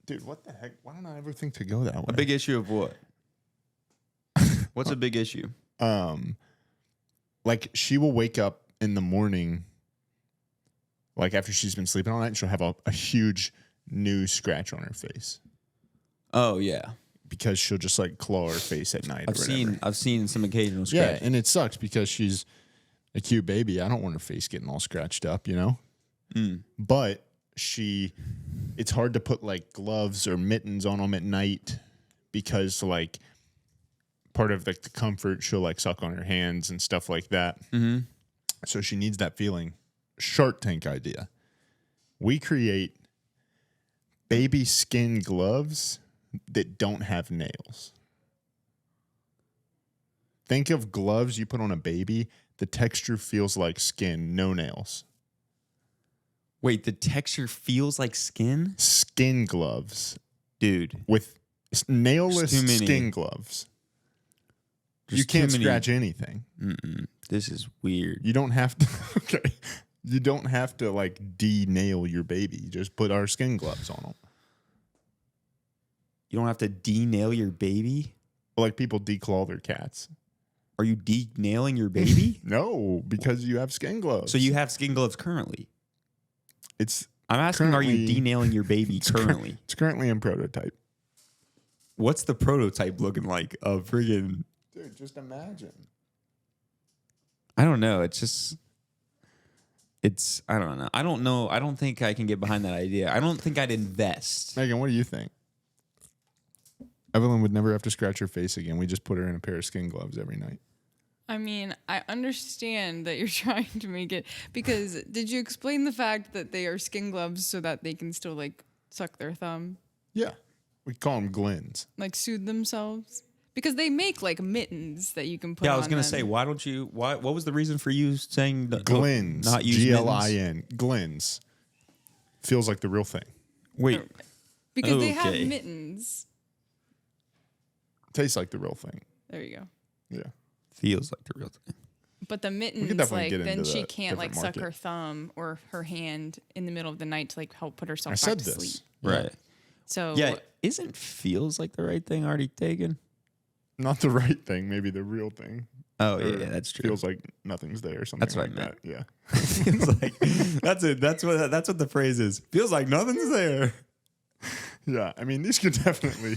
Dude, what the heck? Why don't I ever think to go that way? A big issue of what? What's a big issue? Like she will wake up in the morning, like after she's been sleeping all night, and she'll have a huge new scratch on her face Oh yeah, because she'll just like claw her face at night. I've seen some occasional scratches. Yeah, and it sucks because she's a cute baby. I don't want her face getting all scratched up, But it's hard to put like gloves or mittens on them at night because like part of like the comfort, she'll like suck on her hands and stuff like that. Mm-hmm. So she needs that feeling. Shark Tank idea. We create baby skin gloves that don't have nails. Think of gloves you put on a baby. The texture feels like skin, no nails. Wait, the texture feels like skin, Skin gloves dude. with nailless There's too many. skin gloves. There's You can't too many- scratch anything. This is weird. You don't have to. Okay. You don't have to like de-nail your baby. You just put our skin gloves on them. You don't have to de-nail your baby. Like people declaw their cats. Are you de-nailing your baby? No, because you have skin gloves. So you have skin gloves currently. It's I'm asking, are you currently- de-nailing your baby currently? it's currently in prototype. What's the prototype looking like of friggin'? Dude, just imagine. I don't know. I don't know. I don't know. I don't think I can get behind that idea. I don't think I'd invest. Megan, what do you think? Evelyn would never have to scratch her face again. We just put her in a pair of skin gloves every night. I mean, I understand that you're trying to make it because did you explain the fact that they are skin gloves so that they can still like suck their thumb, Yeah. We call them glens. like soothe themselves? Because they make like mittens that you can put. Yeah, I was on gonna them. say, why don't you? What was the reason for you saying Glens. not use mittens? Glin. Glens. Feels like the real thing. Wait, because they have Okay. mittens. Tastes like the real thing. There you go. Yeah. feels like the real thing. But the mittens, definitely like, get then into she the can't like different suck her market. thumb or her hand in the middle of the night to like help put herself I back said to this. sleep. Right. So Yeah. Isn't feels like the right thing already taken? Not the right thing, maybe the real thing. Oh Or yeah, that's true. Feels like nothing's there or something That's what like I meant. that. Yeah. Feels like that's it. That's what the phrase is. Feels like nothing's there. Yeah. I mean, these could definitely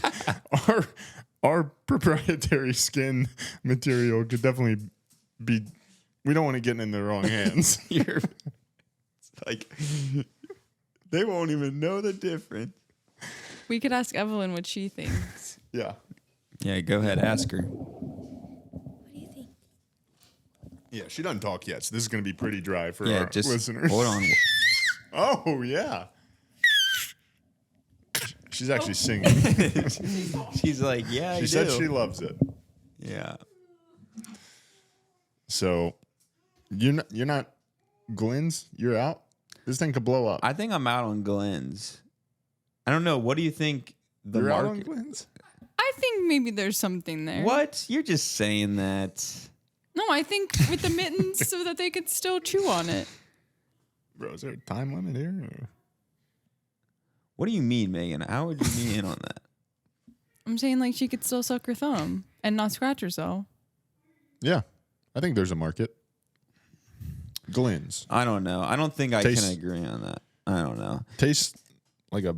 our proprietary skin material could definitely be. We don't want to get in the wrong hands. You're it's like they won't even know the difference. we could ask Evelyn what she thinks. Yeah. Yeah, go ahead, ask her. What do you think? Yeah. She doesn't talk yet, so this is going to be pretty dry for Yeah, our just listeners. hold on. Oh yeah. She's actually singing. She's like, yeah, I She do. said she loves it. Yeah. So you're not Glenn's. You're out. This thing could blow up. I think I'm out on Glenn's. I don't know. What do you think the You're out on market? Glenn's. I think maybe there's something there. What? You're just saying that. No, I think with the mittens so that they could still chew on it. Bro, is there a time limit here? Or? What do you mean, Megan? How would you be in on that? I'm saying like she could still suck her thumb and not scratch herself. Yeah, I think there's a market. Glenn's I don't know. I don't think I Tastes- can agree on that. I don't know. tastes like a.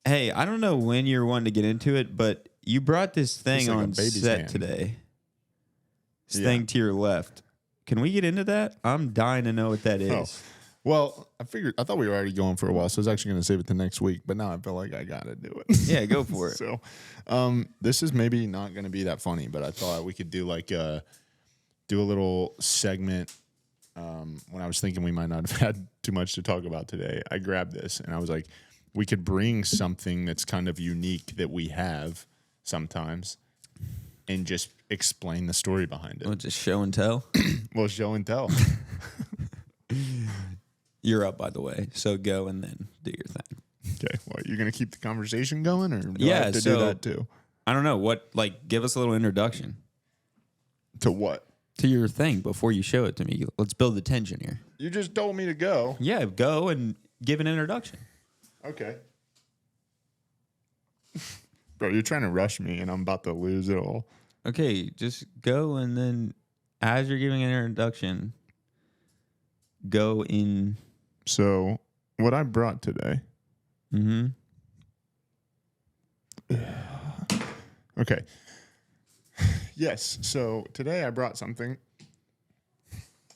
Hey, I don't know when you're wanting to get into it, but you brought this thing Tastes like a on baby's set hand. today. This Yeah. thing to your left. Can we get into that? I'm dying to know what that is. Oh. Well, I thought we were already going for a while, so I was actually going to save it to next week. But now I feel like I gotta do it. Yeah, go for it. So, this is maybe not going to be that funny, but I thought we could do like do a little segment. When I was thinking we might not have had too much to talk about today, I grabbed this and I was like, we could bring something that's kind of unique that we have sometimes, and just explain the story behind it. Well, just show and tell. Well, show and tell. You're up, by the way. So go and then do your thing. Okay. Well, you're going to keep the conversation going, or do I Yeah, have to so- do that too? I don't know. What, like, give us a little introduction To what? to your thing before you show it to me. Let's build the tension here. You just told me to go. Yeah, go and give an introduction. Okay. Bro, you're trying to rush me, and I'm about to lose it all. Okay, just go and then as you're giving an introduction, go in. So, what I brought today. Mm-hmm. Okay. Yes. So, today I brought something,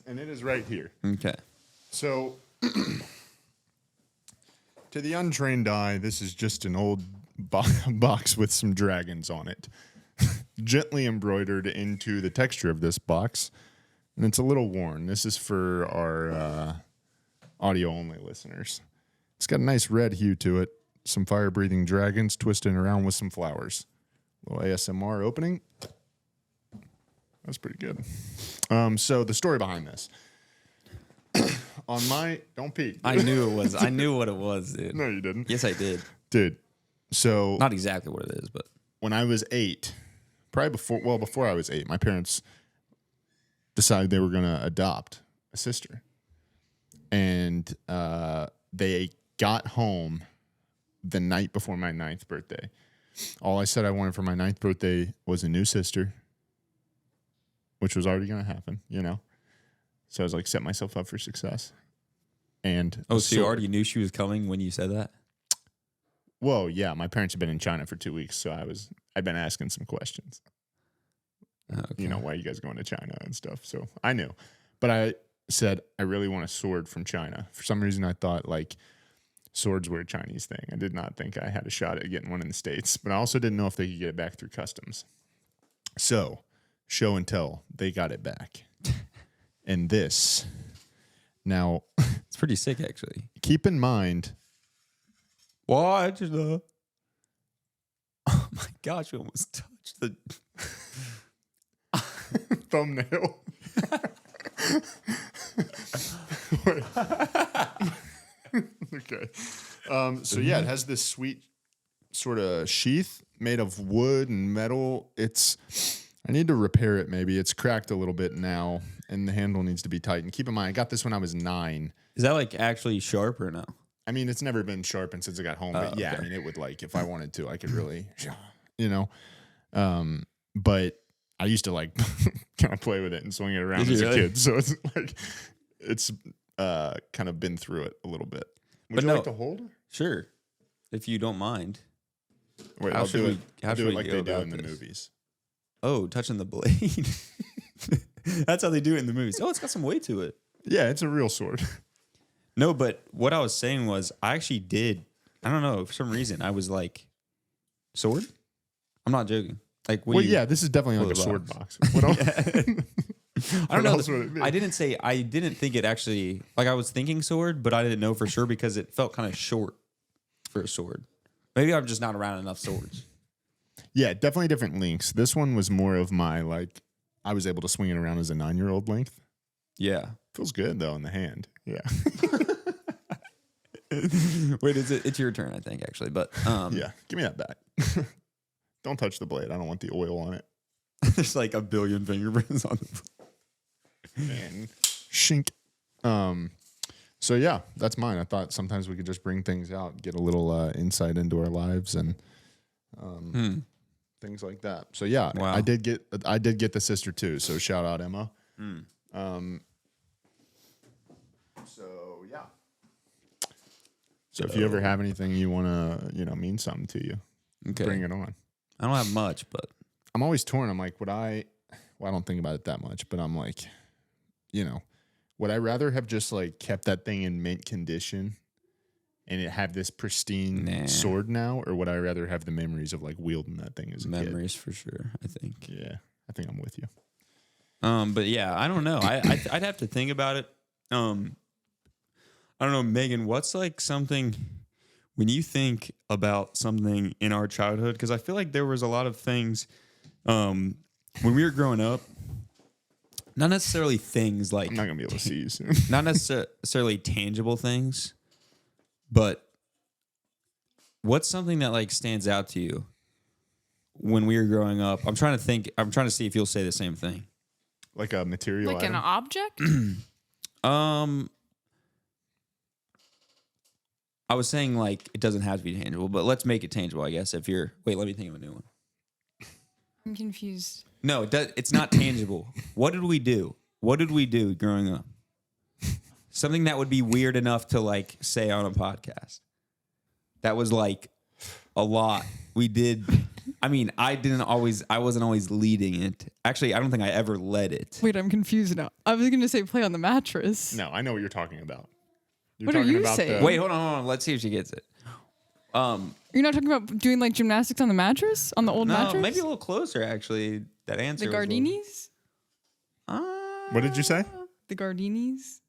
and it is right here. Okay. So, to the untrained eye, this is just an old box with some dragons on it, gently embroidered into the texture of this box, and it's a little worn. This is for our audio-only listeners. It's got a nice red hue to it, some fire-breathing dragons twisting around with some flowers. Little ASMR opening. That's pretty good. So the story behind this. On my don't peek. I knew it was. I knew what it was, dude. No, you didn't. Yes, I did. Dude. So Not exactly what it is, but when I was 8, probably before I was 8, my parents decided they were going to adopt a sister. And they got home the night before my 9th birthday. All I said I wanted for my 9th birthday was a new sister, which was already going to happen, you know? So I was like, set myself up for success. And oh, so you sword. already knew she was coming when you said that? Well, yeah, my parents had been in China for 2 weeks, so I'd been asking some questions. Okay. You know, why you guys going to China and stuff. So I knew. But I said, I really want a sword from China. For some reason, I thought like swords were a Chinese thing. I did not think I had a shot at getting one in the States, but I also didn't know if they could get it back through customs. So show and tell, they got it back. And this, now, It's pretty sick, actually. keep in mind, Watch the. Oh my gosh, we almost touched the. thumbnail. Wait. Okay. So yeah, it has this sweet sort of sheath made of wood and metal. I need to repair it maybe. It's cracked a little bit now, and the handle needs to be tightened. Keep in mind, I got this when I was 9. Is that like actually sharp or no? I mean, it's never been sharpened since I got home. But yeah, okay. I mean, it would like, if I wanted to, I could really, you know. But I used to like kind of play with it and swing it around Did you as a really? kid. So it's like, it's kind of been through it a little bit. Would But you no. like to hold? Sure, if you don't mind. Wait, How I'll should do we- it. how I'll should do we it like go they do about in the this? movies. Oh, touching the blade. That's how they do it in the movies. Oh, it's got some weight to it. Yeah, it's a real sword. No, but what I was saying was I actually did. I don't know. For some reason, I was like, sword? I'm not joking. Like, when Well, you, yeah, this is definitely like a pull the sword box. What else? I don't know. else would it be? I didn't say, I didn't think it actually, like I was thinking sword, but I didn't know for sure because it felt kind of short for a sword. Maybe I'm just not around enough swords. Yeah, definitely different lengths. This one was more of my like I was able to swing it around as a 9-year-old length. Yeah. Feels good though in the hand. Yeah. Wait, it's your turn, I think, actually. But Yeah. Give me that back. Don't touch the blade. I don't want the oil on it. there's like a billion fingerprints on the Man. Shink. So yeah, that's mine. I thought sometimes we could just bring things out, get a little insight into our lives and things like that. So yeah, Wow. I did get the sister too. So shout out Emma. So yeah. So if you ever have anything you want to, mean something to you, Okay. bring it on. I don't have much, but I'm always torn. I'm like, I don't think about it that much, but I'm like, would I rather have just like kept that thing in mint condition and it have this pristine sword now, or would I rather have the memories of like wielding that thing as a memories for sure, I think. kid? Yeah, I think I'm with you. But yeah, I don't know. I'd have to think about it. I don't know, Megan, what's like something when you think about something in our childhood? Because I feel like there was a lot of things when we were growing up, not necessarily things like I'm not gonna be able to see you soon. not necessarily tangible things, but what's something that like stands out to you when we were growing up? I'm trying to see if you'll say the same thing. Like a material Like an item? object? I was saying like it doesn't have to be tangible, but let's make it tangible, I guess. Wait, let me think of a new one. I'm confused. No, it's not tangible. What did we do? What did we do growing up? Something that would be weird enough to like say on a podcast. That was like a lot. We did. I mean, I wasn't always leading it. Actually, I don't think I ever led it. Wait, I'm confused now. I was going to say play on the mattress. No, I know what you're talking about. You're What are talking you about saying? Wait, hold on. Let's see if she gets it. You're not talking about doing like gymnastics on the mattress? On the old No, mattress? maybe a little closer actually. That answer. The was a little- Gardinis? What did you say? The Gardinis?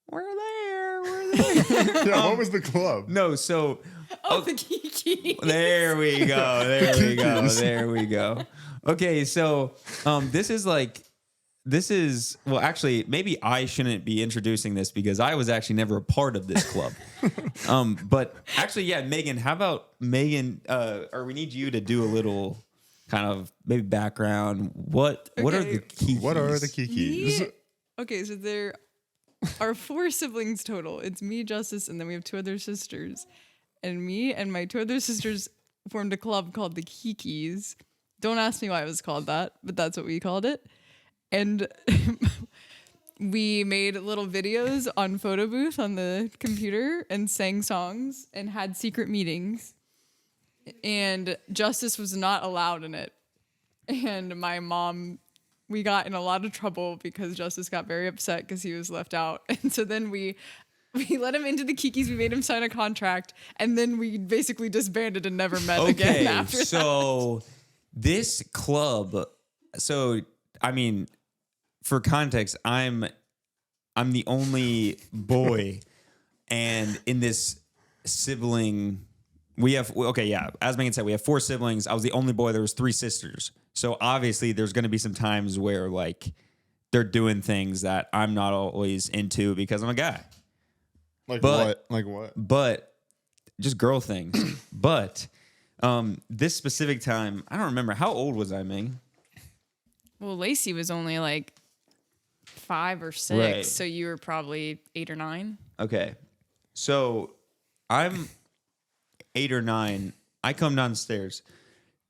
We're there. Yeah, what was the club? No, so Oh, the Kiki. there we go. There we go. Okay, so this is well, actually, maybe I shouldn't be introducing this because I was actually never a part of this club. But actually, yeah, Megan, how about Megan? Or we need you to do a little kind of maybe background. What are Okay. the kikis? What are the Kikis? Okay, so there are 4 siblings total. It's me, Justice, and then we have 2 other sisters. And me and my 2 other sisters formed a club called the Kikis. Don't ask me why it was called that, but that's what we called it. And we made little videos on photo booth on the computer and sang songs and had secret meetings. And Justice was not allowed in it. And my mom, we got in a lot of trouble because Justice got very upset because he was left out. And so then we let him into the Kikis. We made him sign a contract. And then we basically disbanded and never met again after that. So this club, I mean, for context, I'm the only boy, and in this sibling, as Megan said, we have 4 siblings. I was the only boy. There was 3 sisters. So obviously, there's going to be some times where like they're doing things that I'm not always into because I'm a guy. Like But- what? Like what? But just girl things. But this specific time, I don't remember. How old was I, Ming? Well, Lacey was only like 5 or 6. Right. So you were probably 8 or 9. Okay. So I'm 8 or 9. I come downstairs.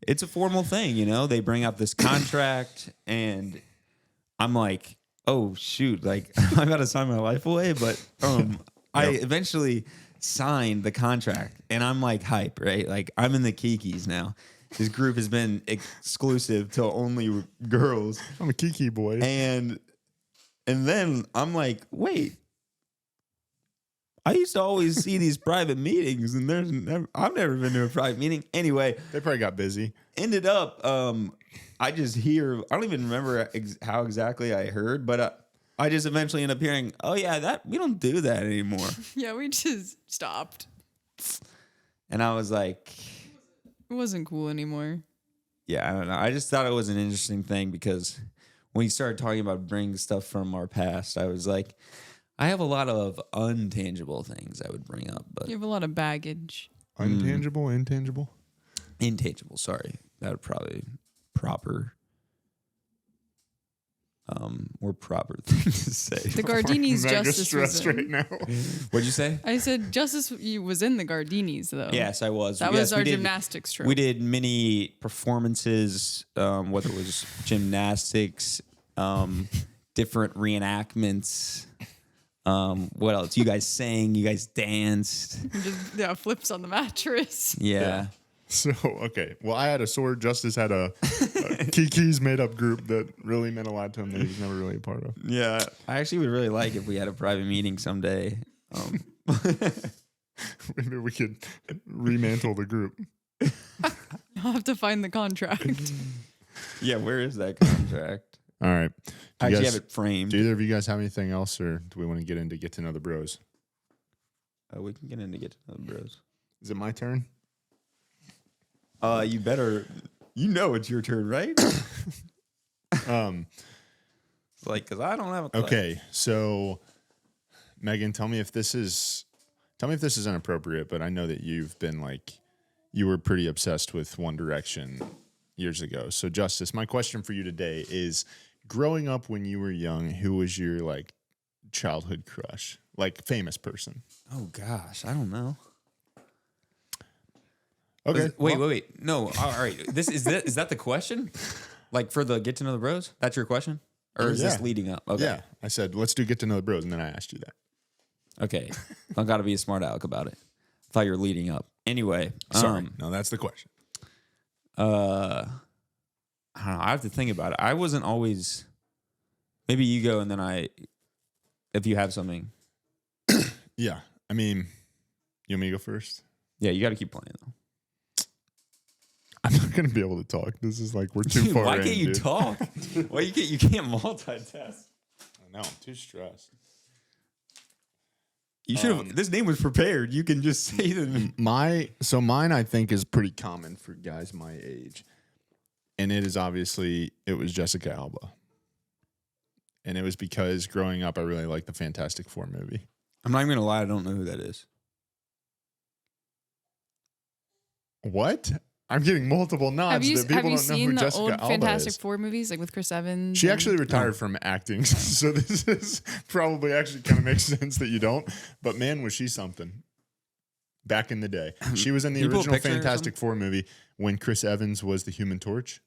It's a formal thing, They bring up this contract, and I'm like, oh, shoot. Like, I'm about to sign my life away. But I eventually signed the contract, and I'm like hype, right? Like, I'm in the Kikis now. This group has been exclusive to only girls. I'm a Kiki boy. And then I'm like, wait. I used to always see these private meetings, and I've never been to a private meeting. Anyway, They probably got busy. ended up, I just hear, I don't even remember how exactly I heard, but I just eventually end up hearing, oh yeah, we don't do that anymore. Yeah, we just stopped. And I was like, It wasn't cool anymore. yeah, I don't know. I just thought it was an interesting thing because when you started talking about bringing stuff from our past, I was like, I have a lot of untangible things I would bring up, but You have a lot of baggage. Untangible, intangible. intangible, sorry. That would probably proper more proper thing to say. The Gardini's Mega Justice was stressed in. right now. What'd you say? I said Justice was in the Gardini's though. Yes, I was. That Yes, was our we did- gymnastics trope. We did many performances, whether it was gymnastics, different reenactments. What else? You guys sang, you guys danced. Just flips on the mattress. Yeah. So, okay. Well, I had a sword. Justice had a Kiki's made up group that really meant a lot to him that he was never really a part of. Yeah. I actually would really like if we had a private meeting someday. Maybe we could remantle the group. I'll have to find the contract. Yeah, where is that contract? All right. I Do you actually guys- have it framed. Do either of you guys have anything else, or do we want to get to know the bros? We can get in to get to know the bros. Is it my turn? You better. You know it's your turn, right? Like, because I don't have a class. Okay. So, Megan, tell me if this is inappropriate, but I know that you've been you were pretty obsessed with One Direction years ago. So, Justice, my question for you today is, growing up when you were young, who was your childhood crush? Famous person. Oh gosh, I don't know. Okay. Wait. No, all right. Is that the question? For the get to know the bros? That's your question? Or is this Yeah. leading up? Okay. Yeah. I said, let's do get to know the bros, and then I asked you that. Okay. I got to be a smart aleck about it. I thought you were leading up. Anyway. Sorry. No, that's the question. I don't know. I have to think about it. I wasn't always. Maybe you go and then if you have something. Yeah. I mean, you want me to go first? Yeah, you got to keep playing though. I'm not going to be able to talk. This is we're too Dude, far why in, can't you dude. talk? Why you can't multitask? I know. I'm too stressed. You should have. This name was prepared. You can just say the. Mine I think is pretty common for guys my age. And it was Jessica Alba. And it was because growing up I really liked the Fantastic Four movie. I'm not even gonna lie. I don't know who that is. What? I'm getting multiple nods have you that people don't know seen who the Jessica old Alba Fantastic is. Four movies with Chris Evans? She and- actually retired from acting, so this is probably actually kind of makes sense that you don't. But man, was she something. Back in the day. She was in the Can you pull a original picture or Fantastic Four movie when Chris Evans was the Human Torch.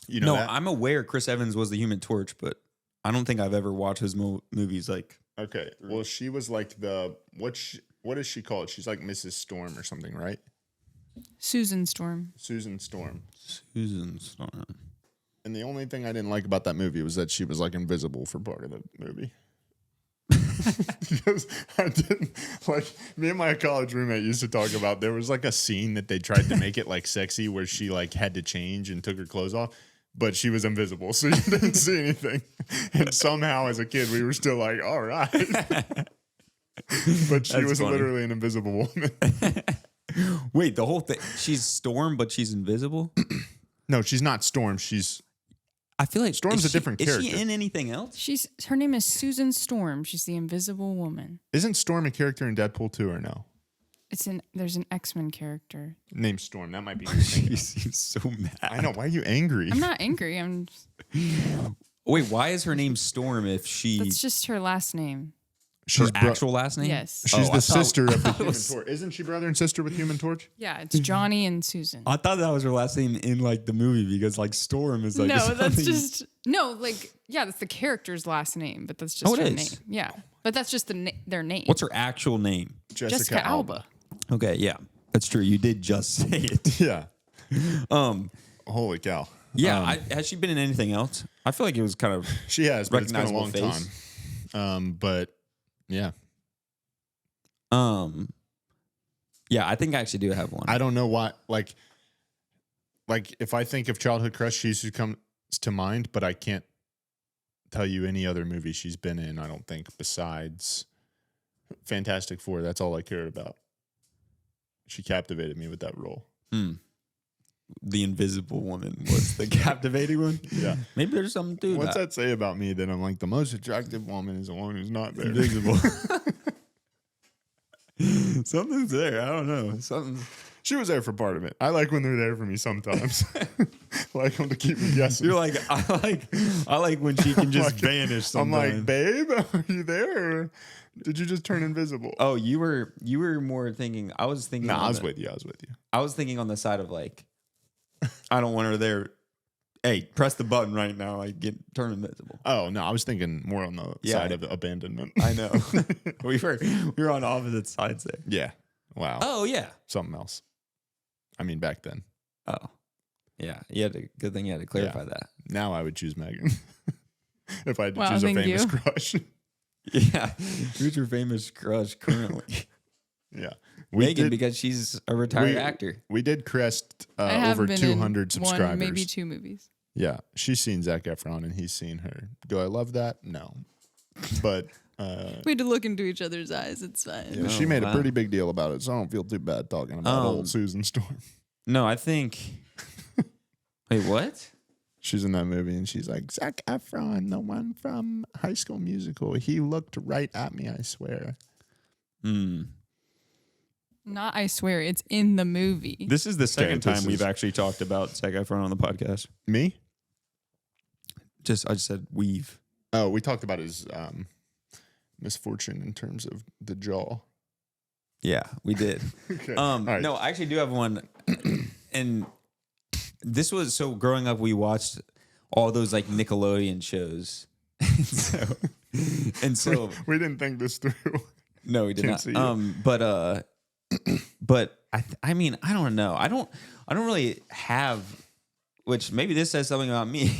You know No, that? I'm aware Chris Evans was the Human Torch, but I don't think I've ever watched his movies. Okay. Well, she was what is she called? She's like Mrs. Storm or something, right? Susan Storm. Susan Storm. Susan Storm. And the only thing I didn't like about that movie was that she was invisible for part of the movie. Because I didn't me and my college roommate used to talk about there was a scene that they tried to make it sexy where she had to change and took her clothes off, but she was invisible, so you didn't see anything. And somehow as a kid we were still all right. But she That's was funny. literally an invisible woman. Wait, the whole thing. She's Storm, but she's invisible. No, she's not Storm. She's I feel like Storm's is a different Is character. she in anything else? Her name is Susan Storm. She's the Invisible Woman. Isn't Storm a character in Deadpool 2 or no? There's an X-Men character. Named Storm. That might be. She seems so mad. I know. Why are you angry? I'm not angry. Wait, why is her name Storm if she That's just her last name. her She's actual last name? Yes. She's Oh, I the thought- sister of the I Human was- Torch. Isn't she brother and sister with Human Torch? Yeah, it's Johnny and Susan. I thought that was her last name in the movie because Storm is No, that's something- just that's the character's last name, but that's just Oh, it her is? name. Yeah, but that's just their name. What's her actual name? Jessica Alba? Okay, yeah, that's true. You did just say it. Yeah. Um, Holy cow. yeah. Has she been in anything else? I feel like it was kind of She has, but it's been a long Recognizable time. But yeah. Yeah, I think I actually do have one. I don't know why. If I think of childhood crush, she usually comes to mind, but I can't tell you any other movie she's been in. I don't think besides Fantastic Four. That's all I cared about. she captivated me with that role. The Invisible Woman was the captivating one. Yeah. Maybe there's something to What's that say about me that I'm like the most attractive woman is the one who's not there? Invisible. Something's there. I don't know. Something. She was there for part of it. I like when they're there for me sometimes. I like them to keep me guessing. You're like I like when she can just vanish. I'm Sometimes. like, babe, are you there? Or did you just turn invisible? Oh, you were more thinking. I was thinking. No, I was with you. I was thinking on the side of like, I don't want her there. Hey, press the button right now. Like, turn invisible. Oh no, I was thinking more on the side of abandonment. I know. we were on opposite sides there. Yeah. Wow. Oh yeah. Something else. I mean, back then. Oh, yeah. Good thing you had to clarify that. Now I would choose Megan if I had to Wow, choose a thank famous you. crush. Yeah. Who's your famous crush currently? Yeah. Megan, because she's a retired actor. We did crest I have over been 200 in subscribers. one, maybe 2 movies. Yeah. She's seen Zac Efron and he's seen her. Do I love that? No. But We had to look into each other's eyes. It's fine. yeah, she made a pretty big deal about it, so I don't feel too bad talking about old Susan Storm. No, I think. Wait, what? She's in that movie and she's like, Zac Efron, the one from High School Musical. He looked right at me, I swear. Not, I swear, it's in the movie. This is the second this time we've is- actually talked about Zac Efron on the podcast. Me? I just said we've. Oh, we talked about his misfortune in terms of the jaw. Yeah, we did. Okay. No, I actually do have one. And this was so growing up, we watched all those like Nickelodeon shows. and so We didn't think this through. no, we did Can't not. see you. But I mean, I don't know. I don't really have, which maybe this says something about me.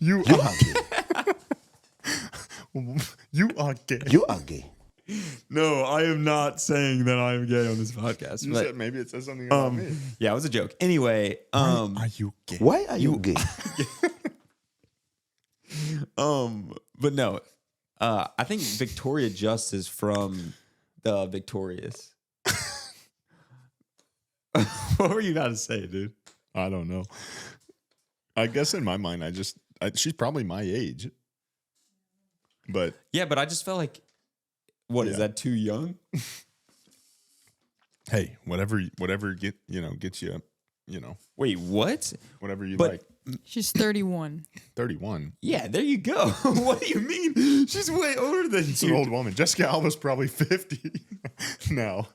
You are gay. You are gay. You are gay. No, I am not saying that I am gay on this podcast. You but, said maybe it says something about me. yeah, it was a joke. Anyway, Are you gay? Why are you gay? but no, I think Victoria Justice from the Victorious. What were you about to say, dude? I don't know. I guess in my mind, she's probably my age. But Yeah, but I just felt like, what is Yeah. that too young? hey, whatever gets you, Wait, what? whatever you But- like. She's 31. 31. Yeah, there you go. What do you mean? She's way older than It's an you. old woman. Jessica Alba's probably 50 now.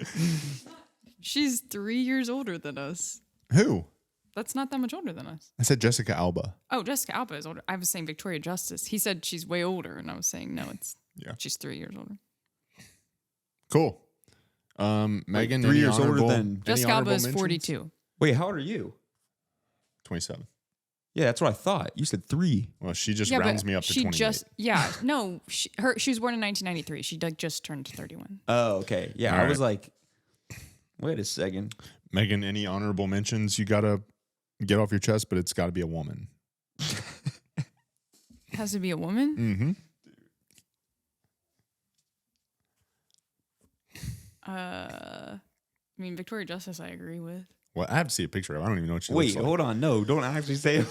She's 3 years older than us. Who? That's not that much older than us. I said Jessica Alba. Oh, Jessica Alba is older. I was saying Victoria Justice. He said she's way older, and I was saying no, she's 3 years older. Cool. Megan, 3 any years older honorable- than- any Jessica Alba honorable is mentions? 42. Wait, how old are you? 27. Yeah, that's what I thought. You said 3. Well, she just Yeah, rounds but me up to she 28. she was born in 1993. She just turned 31. Oh, okay. Yeah, All I was right. like, wait a second. Megan, any honorable mentions you got to get off your chest, but it's got to be a woman. It has to be a woman? Mm-hmm. I mean, Victoria Justice, I agree with. Well, I have to see a picture of her. I don't even know what she looks Wait, like. hold on. No, don't actually say it.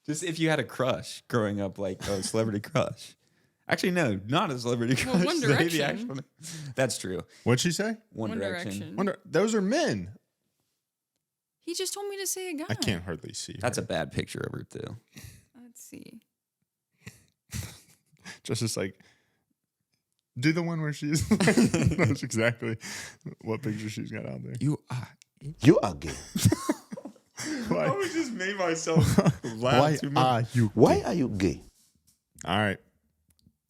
Just if you had a crush growing up, like a celebrity crush. Actually, no, not a celebrity crush. One Say the Direction. actual- That's true. What'd she say? One Direction. Those are men. He just told me to say a guy. I can't hardly see. That's her. a bad picture of her, too. Let's see. Just like, do the one where she's knows exactly what picture she's got out there. You are. You are gay. Why? I just made myself laugh Why too much. are you? Why are you gay? All right.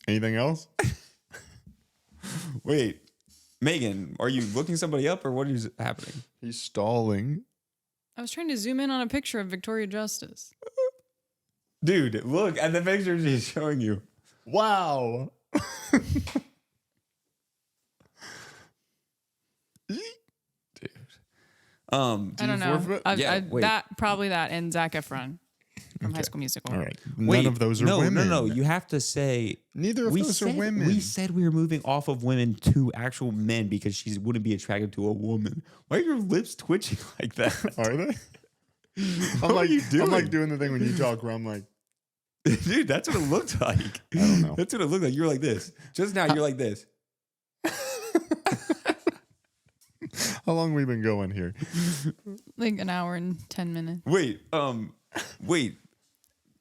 Anything else? Wait, Megan, are you looking somebody up or what is happening? He's stalling. I was trying to zoom in on a picture of Victoria Justice. Dude, look at the picture she's showing you. Wow. Dude. I don't know. forfeit? I, Yeah, I, wait. that probably that and Zac Efron. from High School Musical. All right. None of those are women. No. You have to say Neither of those are women. We said we were moving off of women to actual men because she wouldn't be attracted to a woman. Why are your lips twitching like that? Are they? What are you doing? I'm like doing the thing when you talk where I'm like, Dude, that's what it looked like. I don't know. That's what it looked like. You're like this. Just now, you're like this. how long we been going here? Like an hour and 10 minutes. Wait,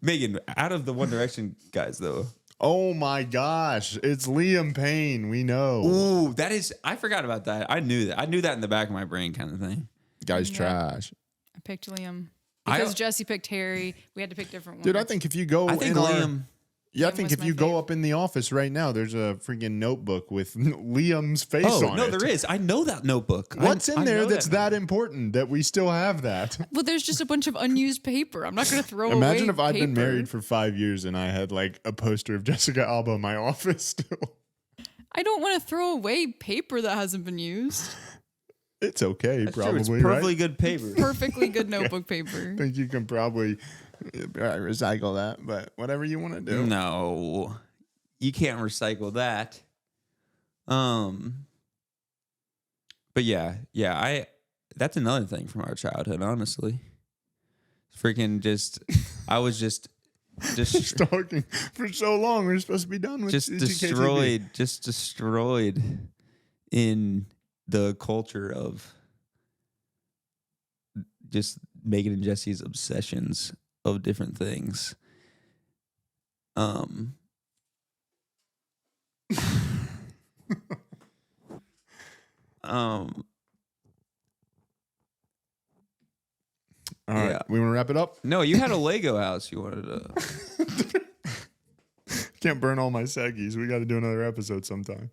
Megan, out of the One Direction guys, though. Oh my gosh. It's Liam Payne. We know. Ooh, that is, I forgot about that. I knew that. I knew that in the back of my brain kind of thing. Guy's Yeah. trash. I picked Liam. I- Because Jesse picked Harry. We had to pick different ones. Dude, I think if you go I think in our- Liam. Yeah, I Liam think was if my you go favorite. up in the office right now, there's a freaking notebook with Liam's face Oh, on no, it. there is. I know that notebook. What's I in there know that's that important that we still have that? Well, there's just a bunch of unused paper. I'm not going to throw away Imagine if I'd been paper. married for 5 years and I had like a poster of Jessica Alba in my office still. I don't want to throw away paper that hasn't been used. It's okay, That's true. probably, It's right? perfectly good paper. Perfectly good notebook paper. I think you can probably recycle that, but whatever you want to do. No, you can't recycle that. But yeah, that's another thing from our childhood, honestly. Freaking I was just Talking for so long, we're supposed to be done with GKTV. destroyed in the culture of just Megan and Jesse's obsessions of different things. All right, Yeah. we want to wrap it up. No, you had a Lego house you wanted to. Can't burn all my seggies. We got to do another episode sometime.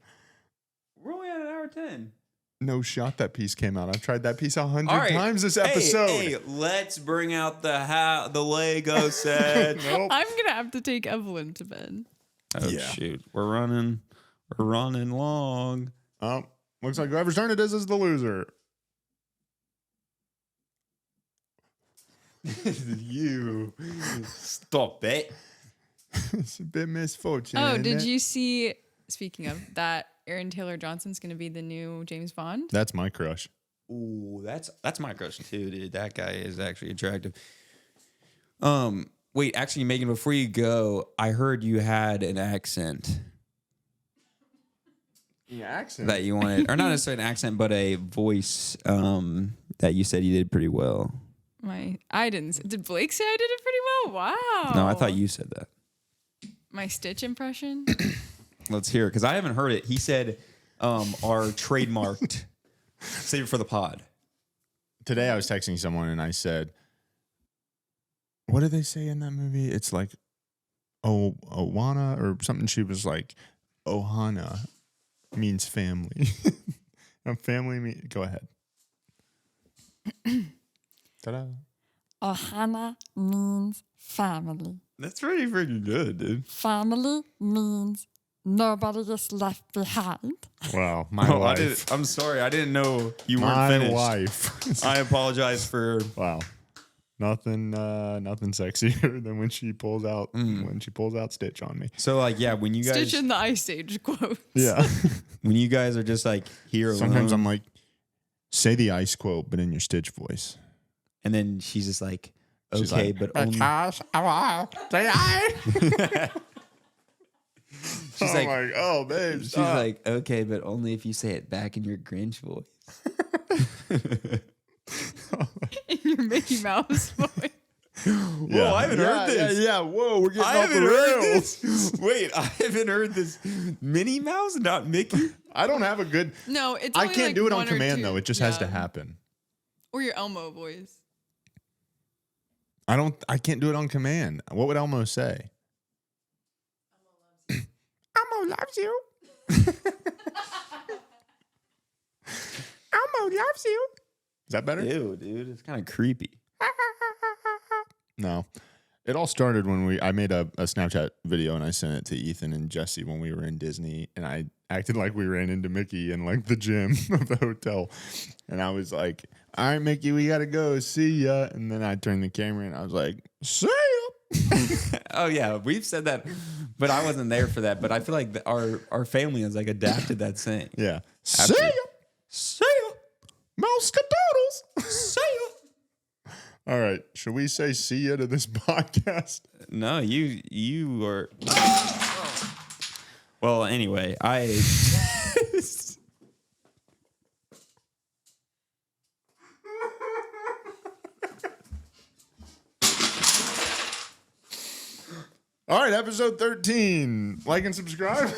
We're only at an hour 10. No shot that piece came out. I've tried that piece 100 All right. times this episode. Hey, let's bring out the Lego set. Nope. I'm going to have to take Evelyn to bed. Oh Yeah. shoot, we're running long. Looks like whoever's turn it is the loser. You stop it. It's a bit misfortune. Oh, isn't did it? you see, speaking of that, Aaron Taylor Johnson's going to be the new James Bond? That's my crush. Ooh, that's my crush too, dude. That guy is actually attractive. Wait, actually, Megan, before you go, I heard you had an accent The accent. that you wanted, or not necessarily an accent, but a voice that you said you did pretty well. I didn't. Did Blake say I did it pretty well? Wow. No, I thought you said that. My Stitch impression? Let's hear it, because I haven't heard it. He said our trademarked, save it for the pod. Today I was texting someone and I said, what do they say in that movie? It's like, Owana or something. She was like, Ohana means family. Go ahead. Ta-da. Ohana means family. That's pretty freaking good, dude. Family means nobody is left behind. Wow, my wife. I'm sorry, I didn't know you weren't My finished. wife. I apologize for. Wow. Nothing sexier than when she pulls out Stitch on me. So like, yeah, when you guys, Stitch in the Ice Age quote. Yeah. when you guys are just like here, Sometimes alone, I'm like, say the ice quote, but in your Stitch voice. and then she's just like, She's okay, like, but only. She's I'm like, like, oh, babe, she's stop. like, okay, but only if you say it back in your Grinch voice. In your Mickey Mouse voice. Whoa, I haven't heard this. Yeah, whoa, we're getting I off the haven't heard rails. this. Wait, I haven't heard this. Minnie Mouse, not Mickey. I don't have a good. No, it's I only can't like do it on one or command two. though. It just has to Yeah. happen. Or your Elmo voice. I can't do it on command. What would Elmo say? Elmo loves you. Elmo loves you. Is that better? Ew, dude, it's kind of creepy. No. It all started when I made a Snapchat video and I sent it to Ethan and Jesse when we were in Disney, and I acted like we ran into Mickey in like the gym of the hotel. And I was like, all right, Mickey, we gotta go. See ya. And then I turned the camera and I was like, see ya. Oh yeah, we've said that, but I wasn't there for that. But I feel like our family has like adapted that saying. Yeah. After- See ya, See ya. Moscadoodles. See ya. All right. Should we say see ya to this podcast? No, you were. Well, anyway, All right, episode 13. Like and subscribe.